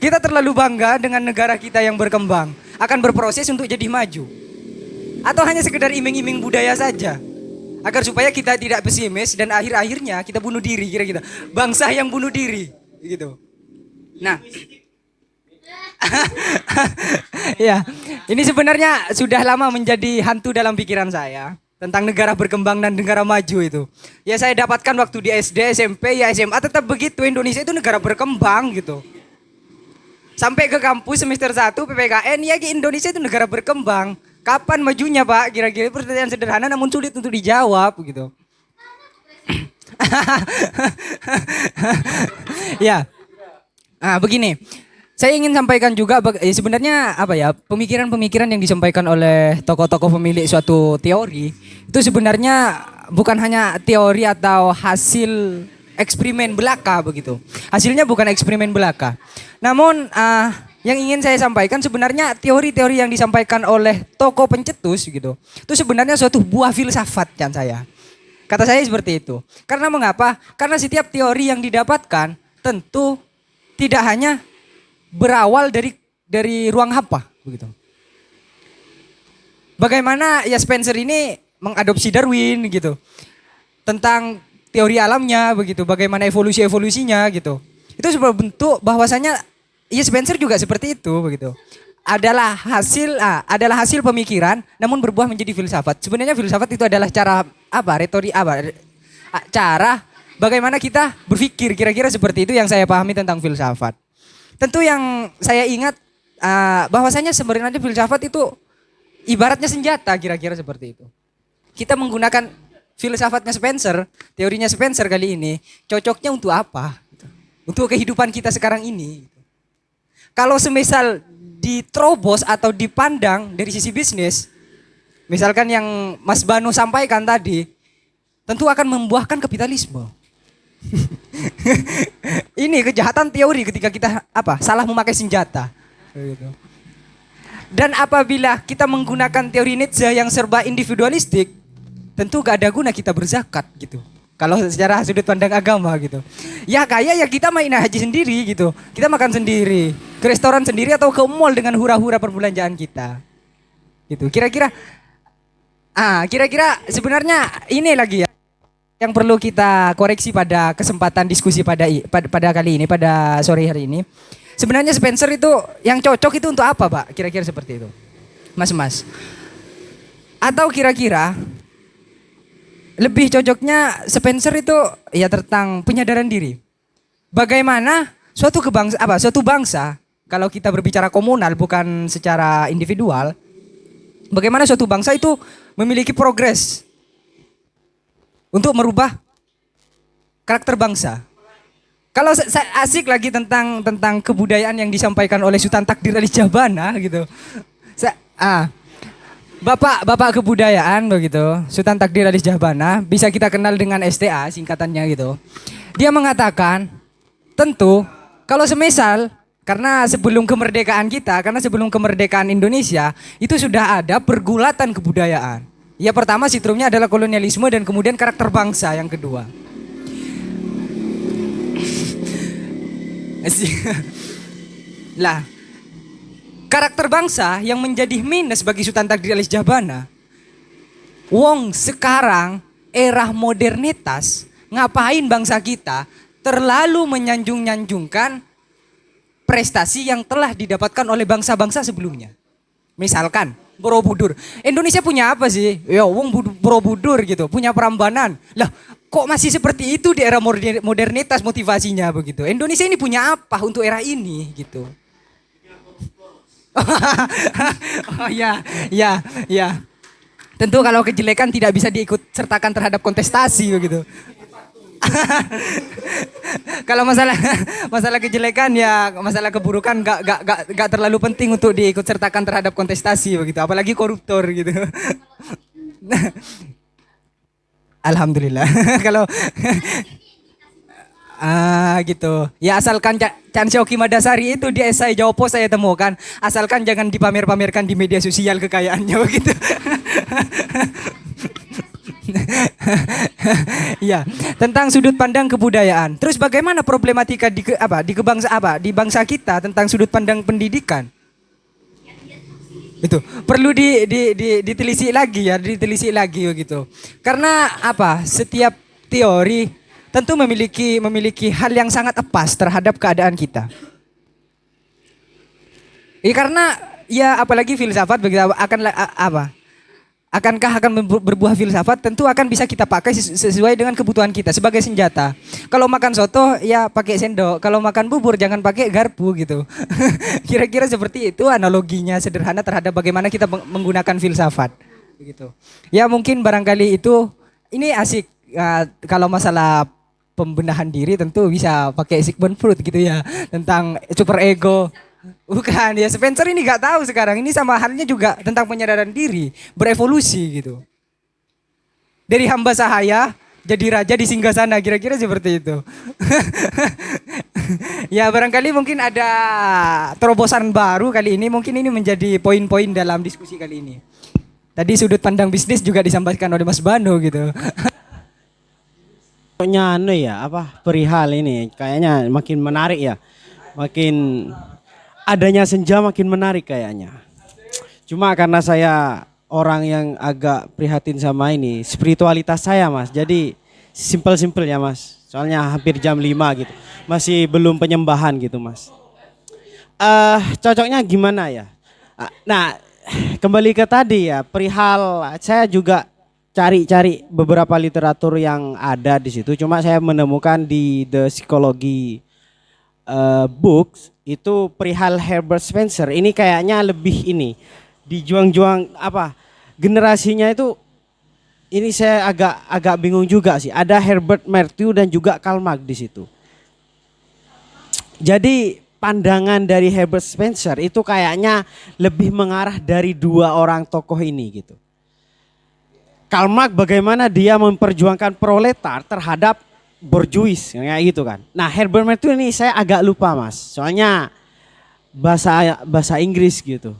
Kita terlalu bangga dengan negara kita yang berkembang. Akan berproses untuk jadi maju. Atau hanya sekedar iming-iming budaya saja. Agar supaya kita tidak pesimis dan akhir-akhirnya kita bunuh diri kira-kira. Bangsa yang bunuh diri gitu. Nah. Ya, ini sebenarnya sudah lama menjadi hantu dalam pikiran saya tentang negara berkembang dan negara maju itu. Ya saya dapatkan waktu di SD, SMP, ya SMA tetap begitu. Indonesia itu negara berkembang gitu. Sampai ke kampus semester 1 PPKN ya Indonesia itu negara berkembang. Kapan majunya Pak? Kira-kira pertanyaan sederhana namun sulit untuk dijawab gitu. Ya, begini. Saya ingin sampaikan juga sebenarnya apa ya pemikiran-pemikiran yang disampaikan oleh tokoh-tokoh pemilik suatu teori itu sebenarnya bukan hanya teori atau hasil eksperimen belaka begitu. Hasilnya bukan eksperimen belaka. Namun yang ingin saya sampaikan sebenarnya teori-teori yang disampaikan oleh tokoh pencetus gitu. Itu sebenarnya suatu buah filsafat kan saya. Kata saya seperti itu. Karena mengapa? Karena setiap teori yang didapatkan tentu tidak hanya berawal dari ruang hampa begitu. Bagaimana ya Spencer ini mengadopsi Darwin gitu. Tentang teori alamnya begitu, bagaimana evolusinya gitu. Itu sebuah bentuk bahwasanya ya Spencer juga seperti itu begitu. Adalah hasil pemikiran namun berbuah menjadi filsafat. Sebenarnya filsafat itu adalah cara cara bagaimana kita berpikir kira-kira seperti itu yang saya pahami tentang filsafat. Tentu yang saya ingat bahwasanya sebenarnya filsafat itu ibaratnya senjata kira-kira seperti itu. Kita menggunakan filsafatnya Spencer, teorinya Spencer kali ini cocoknya untuk apa? Untuk kehidupan kita sekarang ini. Kalau semisal diterobos atau dipandang dari sisi bisnis, misalkan yang Mas Banu sampaikan tadi, tentu akan membuahkan kapitalisme. Ini kejahatan teori ketika kita salah memakai senjata. Dan apabila kita menggunakan teori Nietzsche yang serba individualistik, tentu gak ada guna kita berzakat gitu. Kalau secara sudut pandang agama gitu. Ya kayak ya kita main haji sendiri gitu. Kita makan sendiri, ke restoran sendiri atau ke mall dengan hura-hura perbelanjaan kita. Gitu. Kira-kira sebenarnya ini lagi ya yang perlu kita koreksi pada kesempatan diskusi pada kali ini, pada sore hari ini. Sebenarnya Spencer itu yang cocok itu untuk apa, Pak? Kira-kira seperti itu. Mas. Atau kira-kira lebih cocoknya Spencer itu ya tentang penyadaran diri. Bagaimana suatu bangsa kalau kita berbicara komunal bukan secara individual, bagaimana suatu bangsa itu memiliki progres untuk merubah karakter bangsa. Kalau asik lagi tentang kebudayaan yang disampaikan oleh Sultan Takdir Ali Jabana gitu. Bapak kebudayaan begitu, Sultan Takdir Ali Jabana, bisa kita kenal dengan STA singkatannya gitu. Dia mengatakan, tentu kalau semisal Karena sebelum kemerdekaan Indonesia itu sudah ada pergulatan kebudayaan. Ya pertama sitrumnya adalah kolonialisme dan kemudian karakter bangsa yang kedua. Lah, karakter bangsa yang menjadi minus bagi Sultan Takdir Alis Jabana. Wong sekarang era modernitas, ngapain bangsa kita terlalu menyanjung-nyanjungkan prestasi yang telah didapatkan oleh bangsa-bangsa sebelumnya. Misalkan Borobudur. Indonesia punya apa sih? Ya wong Borobudur gitu, punya Prambanan. Lah, kok masih seperti itu di era modernitas motivasinya begitu. Indonesia ini punya apa untuk era ini gitu. Oh ya, ya. Tentu kalau kejelekan tidak bisa diikut sertakan terhadap kontestasi begitu. Kalau masalah kejelekan ya masalah keburukan gak terlalu penting untuk diikut sertakan terhadap kontestasi begitu, apalagi koruptor gitu. Alhamdulillah. Kalau gitu. Ya asalkan Chan Sioki Madasari itu di esai Jawapo saya temukan, asalkan jangan dipamer-pamerkan di media sosial kekayaannya begitu. Ya, tentang sudut pandang kebudayaan. Terus bagaimana problematika di bangsa kita tentang sudut pandang pendidikan? Itu perlu ditelisik lagi begitu. Karena setiap teori tentu memiliki hal yang sangat pas terhadap keadaan kita. Karena ya apalagi filsafat begitu akankah berbuah filsafat, tentu akan bisa kita pakai sesuai dengan kebutuhan kita sebagai senjata. Kalau makan soto ya pakai sendok, kalau makan bubur jangan pakai garpu gitu. Kira-kira seperti itu analoginya sederhana terhadap bagaimana kita menggunakan filsafat begitu. Ya mungkin barangkali itu ini asik kalau masalah pembenahan diri tentu bisa pakai Sigmund Freud gitu ya, tentang super ego. Bukan ya, Spencer ini gak tahu sekarang. Ini sama halnya juga tentang penyadaran diri, berevolusi gitu. Dari hamba sahaya jadi raja di singgasana, kira-kira seperti itu. Ya barangkali mungkin ada terobosan baru kali ini, mungkin ini menjadi poin-poin dalam diskusi kali ini. Tadi sudut pandang bisnis juga disampaikan oleh Mas Bano gitu. Perihal ini kayaknya makin menarik ya. Makin adanya senja makin menarik kayaknya. Cuma karena saya orang yang agak prihatin sama ini, spiritualitas saya Mas. Jadi simple-simple ya Mas. Soalnya hampir jam 5 gitu. Masih belum penyembahan gitu Mas. Cocoknya gimana ya? Nah, kembali ke tadi ya, perihal saya juga cari-cari beberapa literatur yang ada di situ. Cuma saya menemukan di The Psychology Books itu perihal Herbert Spencer. Ini kayaknya lebih ini dijuang-juang generasinya itu. Ini saya agak bingung juga sih. Ada Herbert Martineau dan juga Karl Marx di situ. Jadi pandangan dari Herbert Spencer itu kayaknya lebih mengarah dari dua orang tokoh ini gitu. Karl Marx bagaimana dia memperjuangkan proletar terhadap borjuis kayak gitu kan. Nah, Herbert Martineau ini saya agak lupa Mas. Soalnya bahasa Inggris gitu.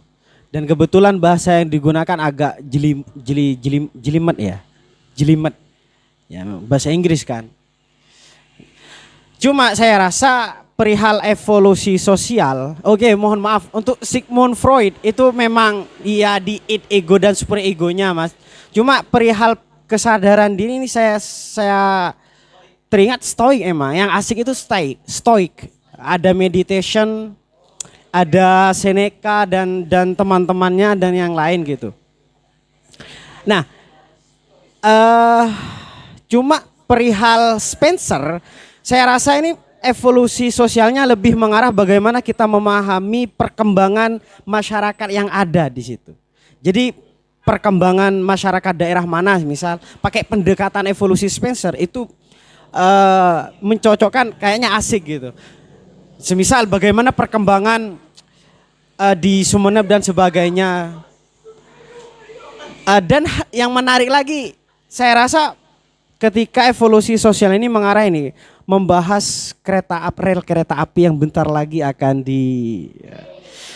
Dan kebetulan bahasa yang digunakan agak jelimet ya. Jelimet. Ya, bahasa Inggris kan. Cuma saya rasa perihal evolusi sosial. Oke, mohon maaf untuk Sigmund Freud itu memang iya di ego dan super egonya Mas. Cuma perihal kesadaran diri ini saya teringat stoik emang. Yang asik itu stoik. Ada meditation, ada Seneca dan teman-temannya dan yang lain gitu. Nah, cuma perihal Spencer, saya rasa ini evolusi sosialnya lebih mengarah bagaimana kita memahami perkembangan masyarakat yang ada di situ. Jadi perkembangan masyarakat daerah mana misal pakai pendekatan evolusi Spencer itu mencocokkan kayaknya asik gitu. Semisal bagaimana perkembangan di Sumeneb dan sebagainya. Dan yang menarik lagi saya rasa ketika evolusi sosial ini mengarah ini membahas rel kereta api yang bentar lagi akan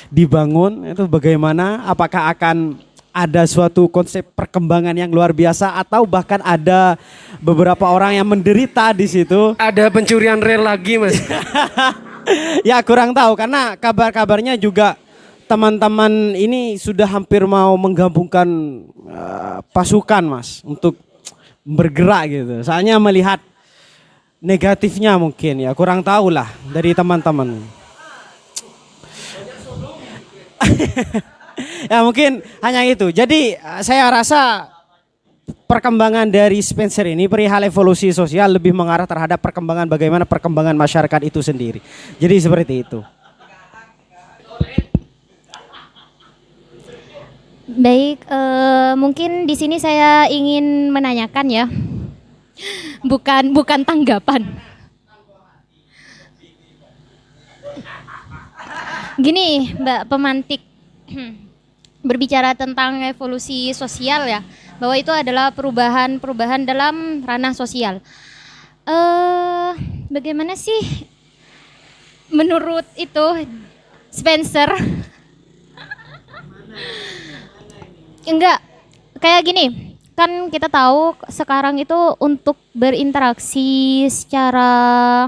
dibangun. Itu bagaimana? Apakah akan ada suatu konsep perkembangan yang luar biasa atau bahkan ada beberapa orang yang menderita di situ? Ada pencurian rel lagi, Mas. Ya kurang tahu karena kabar-kabarnya juga teman-teman ini sudah hampir mau menggabungkan pasukan, Mas, untuk bergerak gitu. Soalnya melihat negatifnya mungkin ya, kurang tahu lah dari teman-teman. Ya mungkin hanya itu. Jadi saya rasa perkembangan dari Spencer ini perihal evolusi sosial lebih mengarah terhadap perkembangan bagaimana perkembangan masyarakat itu sendiri. Jadi seperti itu. Baik, mungkin di sini saya ingin menanyakan ya, bukan tanggapan. Gini, Mbak pemantik, berbicara tentang evolusi sosial ya, bahwa itu adalah perubahan dalam ranah sosial. Bagaimana sih menurut itu Spencer? Enggak, kayak gini, kan kita tahu sekarang itu untuk berinteraksi secara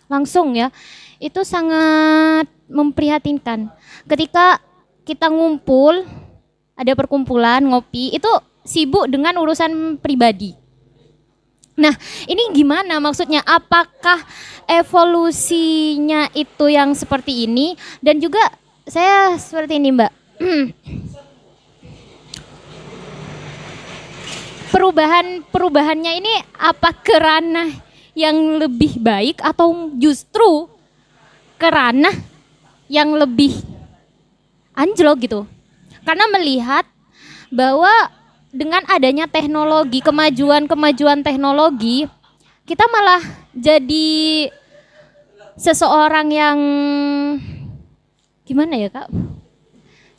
langsung ya, itu sangat memprihatinkan. Ketika kita ngumpul, ada perkumpulan, ngopi, itu sibuk dengan urusan pribadi. Nah, ini gimana maksudnya? Apakah evolusinya itu yang seperti ini? Dan juga saya seperti ini, Mbak. Perubahannya ini apa ke ranah yang lebih baik atau justru ke ranah yang lebih anjlok gitu? Karena melihat bahwa dengan adanya teknologi, kemajuan teknologi, kita malah jadi seseorang yang gimana ya, Kak?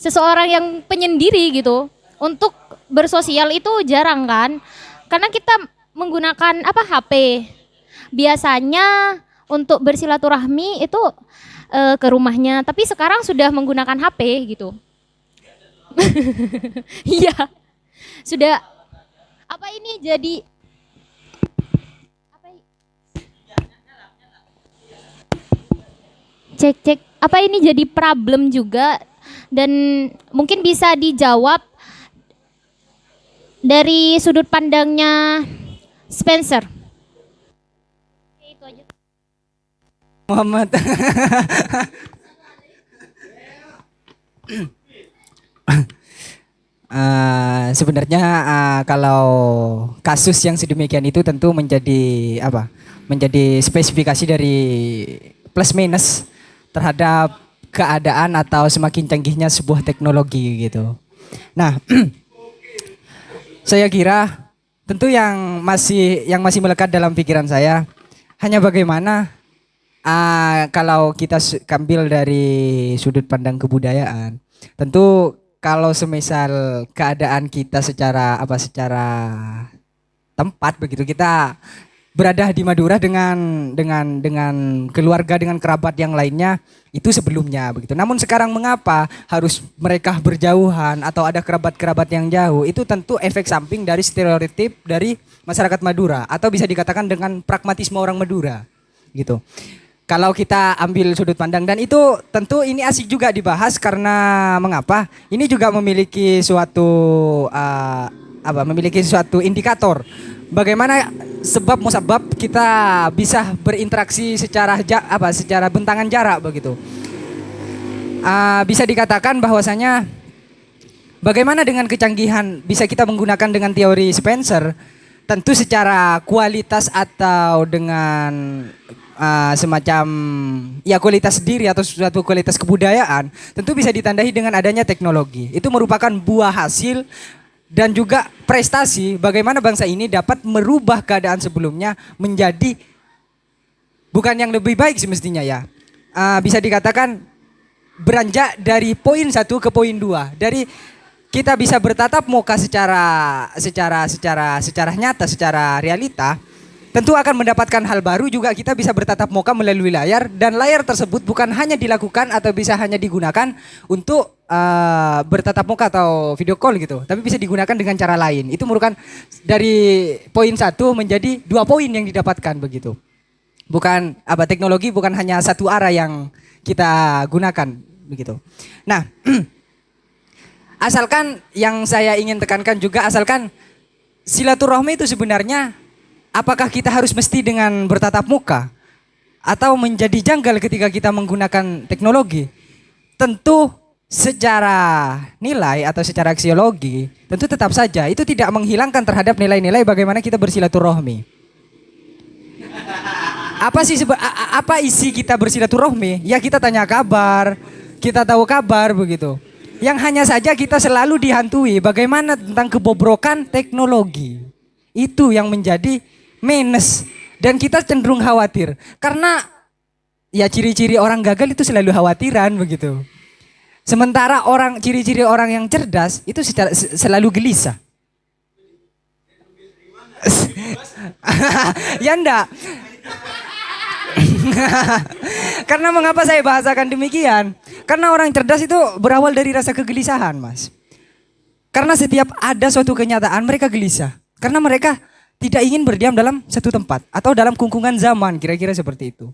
Seseorang yang penyendiri gitu. Untuk bersosial itu jarang kan? Karena kita menggunakan HP. Biasanya untuk bersilaturahmi itu ke rumahnya, tapi sekarang sudah menggunakan HP gitu. Iya. Sudah apa ini jadi cek apa ini jadi problem juga, dan mungkin bisa dijawab dari sudut pandangnya Spencer. Itu aja. Muhammad. Sebenarnya kalau kasus yang sedemikian itu tentu menjadi apa? Menjadi spesifikasi dari plus minus terhadap keadaan atau semakin canggihnya sebuah teknologi gitu. Nah, saya kira tentu yang masih melekat dalam pikiran saya hanya bagaimana kalau kita ambil dari sudut pandang kebudayaan, tentu kalau semisal keadaan kita secara tempat begitu, kita berada di Madura dengan keluarga, dengan kerabat yang lainnya itu sebelumnya begitu. Namun sekarang mengapa harus mereka berjauhan atau ada kerabat-kerabat yang jauh? Itu tentu efek samping dari stereotip dari masyarakat Madura, atau bisa dikatakan dengan pragmatisme orang Madura gitu. Kalau kita ambil sudut pandang, dan itu tentu ini asik juga dibahas karena mengapa? Ini juga memiliki suatu indikator bagaimana sebab musabab kita bisa berinteraksi secara bentangan jarak begitu. Bisa dikatakan bahwasanya bagaimana dengan kecanggihan bisa kita menggunakan dengan teori Spencer, tentu secara kualitas atau dengan semacam ya kualitas diri atau suatu kualitas kebudayaan, tentu bisa ditandai dengan adanya teknologi. Itu merupakan buah hasil dan juga prestasi bagaimana bangsa ini dapat merubah keadaan sebelumnya menjadi bukan yang lebih baik semestinya ya. Bisa dikatakan beranjak dari poin 1 ke poin 2. Dari kita bisa bertatap muka secara nyata, secara realita, tentu akan mendapatkan hal baru, juga kita bisa bertatap muka melalui layar, dan layar tersebut bukan hanya dilakukan atau bisa hanya digunakan untuk bertatap muka atau video call gitu, tapi bisa digunakan dengan cara lain. Itu merupakan dari poin 1 menjadi 2 poin yang didapatkan begitu. Bukan teknologi bukan hanya satu arah yang kita gunakan begitu. Nah, asalkan yang saya ingin tekankan juga, asalkan silaturahmi itu sebenarnya apakah kita harus mesti dengan bertatap muka atau menjadi janggal ketika kita menggunakan teknologi? Tentu secara nilai atau secara aksiologi tentu tetap saja itu tidak menghilangkan terhadap nilai-nilai bagaimana kita bersilaturahmi. Apa isi kita bersilaturahmi? Ya kita tanya kabar, kita tahu kabar begitu. Yang hanya saja kita selalu dihantui bagaimana tentang kebobrokan teknologi. Itu yang menjadi minus, dan kita cenderung khawatir karena ya ciri-ciri orang gagal itu selalu khawatiran begitu. Sementara ciri-ciri orang yang cerdas itu selalu gelisah. Ya enggak. Karena mengapa saya bahasakan demikian? Karena orang cerdas itu berawal dari rasa kegelisahan, Mas. Karena setiap ada suatu kenyataan mereka gelisah. Karena mereka tidak ingin berdiam dalam satu tempat atau dalam kungkungan zaman, kira-kira seperti itu.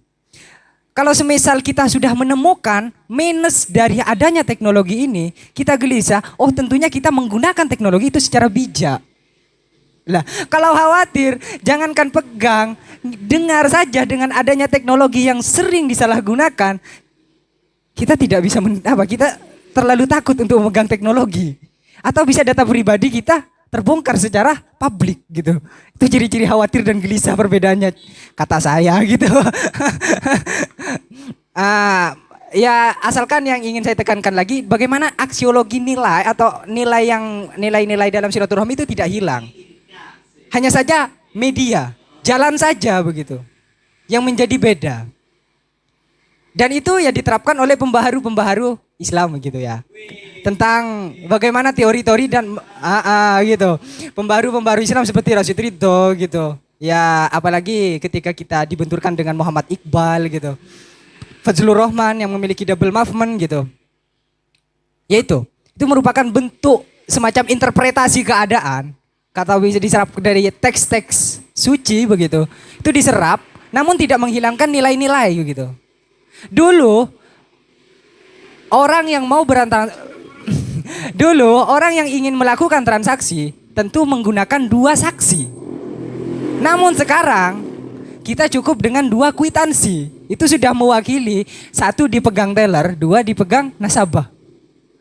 Kalau semisal kita sudah menemukan minus dari adanya teknologi ini, kita gelisah, oh tentunya kita menggunakan teknologi itu secara bijak. Lah, kalau khawatir, jangankan pegang, dengar saja dengan adanya teknologi yang sering disalahgunakan, kita tidak bisa kita terlalu takut untuk memegang teknologi. Atau bisa data pribadi kita terbongkar secara publik gitu. Itu ciri-ciri khawatir dan gelisah perbedaannya, kata saya gitu. Ya asalkan yang ingin saya tekankan lagi, bagaimana aksiologi nilai atau nilai-nilai dalam silaturahmi itu tidak hilang. Hanya saja media, jalan saja begitu, yang menjadi beda. Dan itu ya diterapkan oleh pembaharu-pembaharu Islam gitu ya. Tentang bagaimana teori-teori dan gitu. Pembaharu-pembaharu Islam seperti Rashid Ridho gitu. Ya apalagi ketika kita dibenturkan dengan Muhammad Iqbal gitu. Fazlur Rahman yang memiliki double movement gitu. Yaitu, itu merupakan bentuk semacam interpretasi keadaan. Kata bisa diserap dari teks-teks suci begitu. Itu diserap namun tidak menghilangkan nilai-nilai gitu. Dulu orang yang ingin melakukan transaksi tentu menggunakan 2 saksi. Namun sekarang kita cukup dengan 2 kwitansi. Itu sudah mewakili 1 dipegang teller, 2 dipegang nasabah.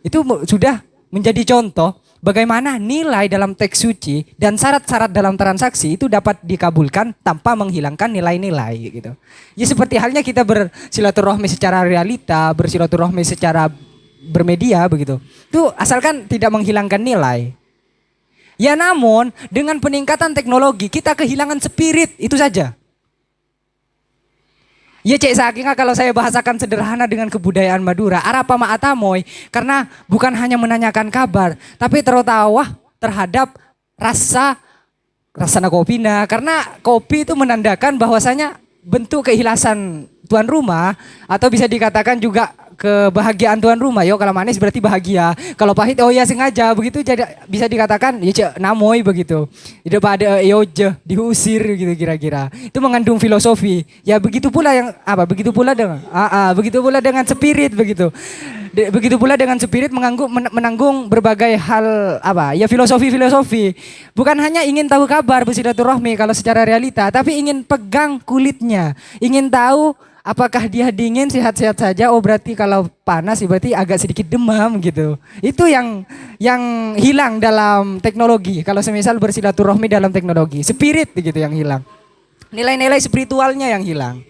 Itu sudah menjadi contoh bagaimana nilai dalam teks suci dan syarat-syarat dalam transaksi itu dapat dikabulkan tanpa menghilangkan nilai-nilai gitu. Ya seperti halnya kita bersilaturahmi secara realita, bersilaturahmi secara bermedia begitu. Itu asalkan tidak menghilangkan nilai. Ya namun dengan peningkatan teknologi kita kehilangan spirit, itu saja. Ya cek saking kalau saya bahasakan sederhana dengan kebudayaan Madura, arapa ma'atamoy, karena bukan hanya menanyakan kabar, tapi terutawah terhadap rasa kopina, karena kopi itu menandakan bahwasanya bentuk keikhlasan tuan rumah atau bisa dikatakan juga kebahagiaan tuan rumah. Yo kalau manis berarti bahagia, kalau pahit oh ya sengaja begitu, jadi bisa dikatakan ya cek namoy begitu. Tidak pada yoje diusir gitu kira-kira. Itu mengandung filosofi. Ya begitu pula begitu pula dengan spirit begitu. Begitu pula dengan spirit menanggung berbagai hal ya filosofi. Bukan hanya ingin tahu kabar bersilaturahmi kalau secara realita, tapi ingin pegang kulitnya, ingin tahu apakah dia dingin sehat-sehat saja. Oh berarti kalau panas berarti agak sedikit demam gitu. Itu yang hilang dalam teknologi. Kalau semisal bersilaturahmi dalam teknologi, spirit gitu yang hilang. Nilai-nilai spiritualnya yang hilang.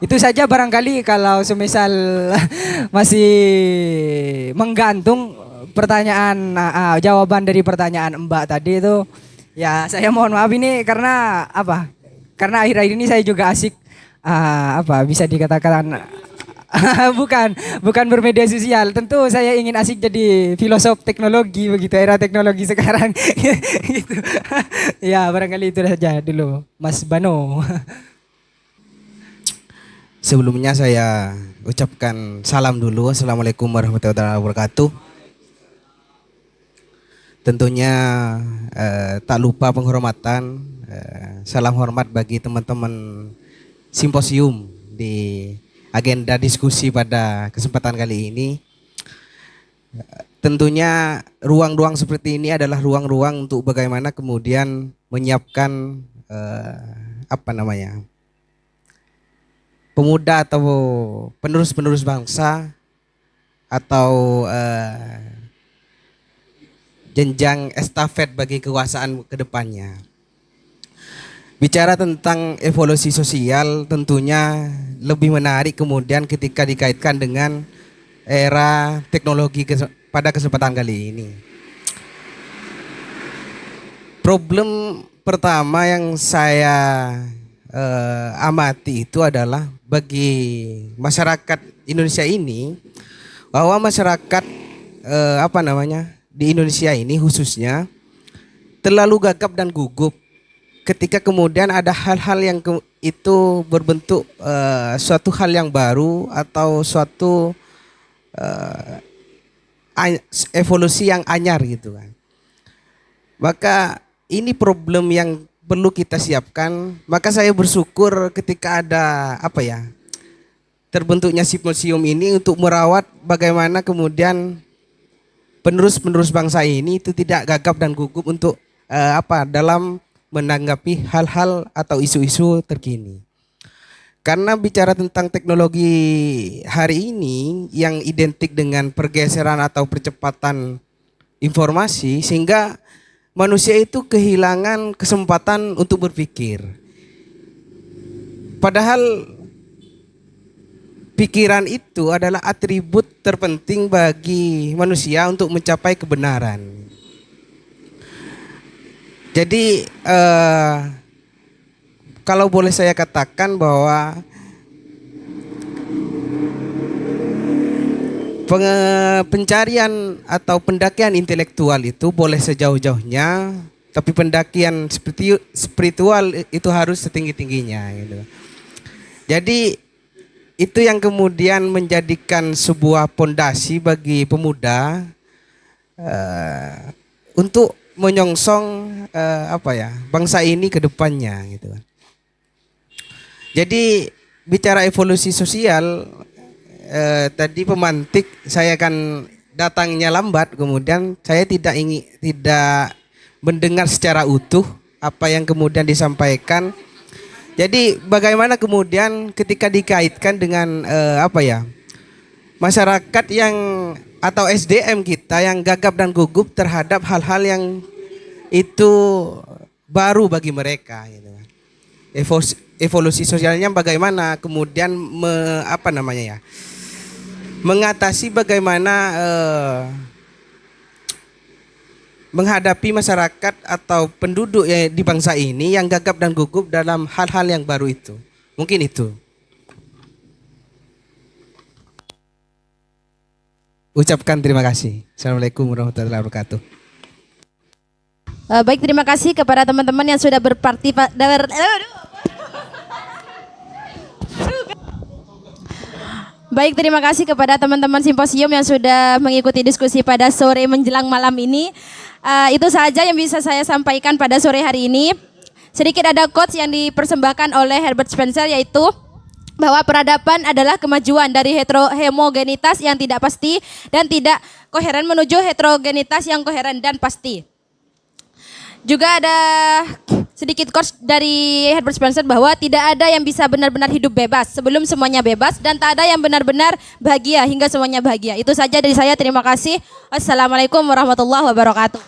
Itu saja barangkali kalau semisal masih menggantung pertanyaan jawaban dari pertanyaan Mbak tadi itu, ya saya mohon maaf ini karena Karena akhir-akhir ini saya juga asik bisa dikatakan bukan bermedia sosial. Tentu saya ingin asik jadi filosof teknologi begitu, era teknologi sekarang. Gitu. Ya, barangkali itu saja dulu, Mas Bano. Sebelumnya saya ucapkan salam dulu. Assalamualaikum warahmatullahi wabarakatuh. Tentunya tak lupa penghormatan, salam hormat bagi teman-teman simposium di agenda diskusi pada kesempatan kali ini. Tentunya ruang-ruang seperti ini adalah ruang-ruang untuk bagaimana kemudian menyiapkan pemuda atau penerus-penerus bangsa atau jenjang estafet bagi kekuasaan ke depannya. Bicara tentang evolusi sosial tentunya lebih menarik kemudian ketika dikaitkan dengan era teknologi pada kesempatan kali ini. Problem pertama yang saya amati itu adalah bagi masyarakat Indonesia ini, bahwa masyarakat di Indonesia ini khususnya terlalu gagap dan gugup ketika kemudian ada hal-hal yang itu berbentuk suatu hal yang baru atau suatu evolusi yang anyar gitu kan. Maka ini problem yang perlu kita siapkan. Maka saya bersyukur ketika ada terbentuknya simposium ini untuk merawat bagaimana kemudian penerus-penerus bangsa ini itu tidak gagap dan gugup untuk dalam menanggapi hal-hal atau isu-isu terkini. Karena bicara tentang teknologi hari ini yang identik dengan pergeseran atau percepatan informasi, sehingga manusia itu kehilangan kesempatan untuk berpikir. Padahal pikiran itu adalah atribut terpenting bagi manusia untuk mencapai kebenaran. Jadi kalau boleh saya katakan bahwa pencarian atau pendakian intelektual itu boleh sejauh-jauhnya, tapi pendakian spiritual itu harus setinggi-tingginya gitu. Jadi itu yang kemudian menjadikan sebuah pondasi bagi pemuda untuk menyongsong bangsa ini ke depannya gitu. Jadi bicara evolusi sosial, tadi pemantik saya kan datangnya lambat, kemudian saya tidak mendengar secara utuh apa yang kemudian disampaikan. Jadi bagaimana kemudian ketika dikaitkan dengan masyarakat yang atau SDM kita yang gagap dan gugup terhadap hal-hal yang itu baru bagi mereka gitu. Evolusi sosialnya bagaimana kemudian mengatasi bagaimana menghadapi masyarakat atau penduduk di bangsa ini yang gagap dan gugup dalam hal-hal yang baru itu. Mungkin itu. Ucapkan terima kasih. Assalamualaikum warahmatullahi wabarakatuh. Baik, terima kasih kepada teman-teman yang sudah berpartisipasi. Baik, terima kasih kepada teman-teman simposium yang sudah mengikuti diskusi pada sore menjelang malam ini. Itu saja yang bisa saya sampaikan pada sore hari ini. Sedikit ada quotes yang dipersembahkan oleh Herbert Spencer, yaitu bahwa peradaban adalah kemajuan dari homogenitas yang tidak pasti dan tidak koheren menuju heterogenitas yang koheren dan pasti. Juga ada sedikit quotes dari Herbert Spencer bahwa tidak ada yang bisa benar-benar hidup bebas sebelum semuanya bebas, dan tak ada yang benar-benar bahagia hingga semuanya bahagia. Itu saja dari saya, terima kasih. Wassalamualaikum warahmatullahi wabarakatuh.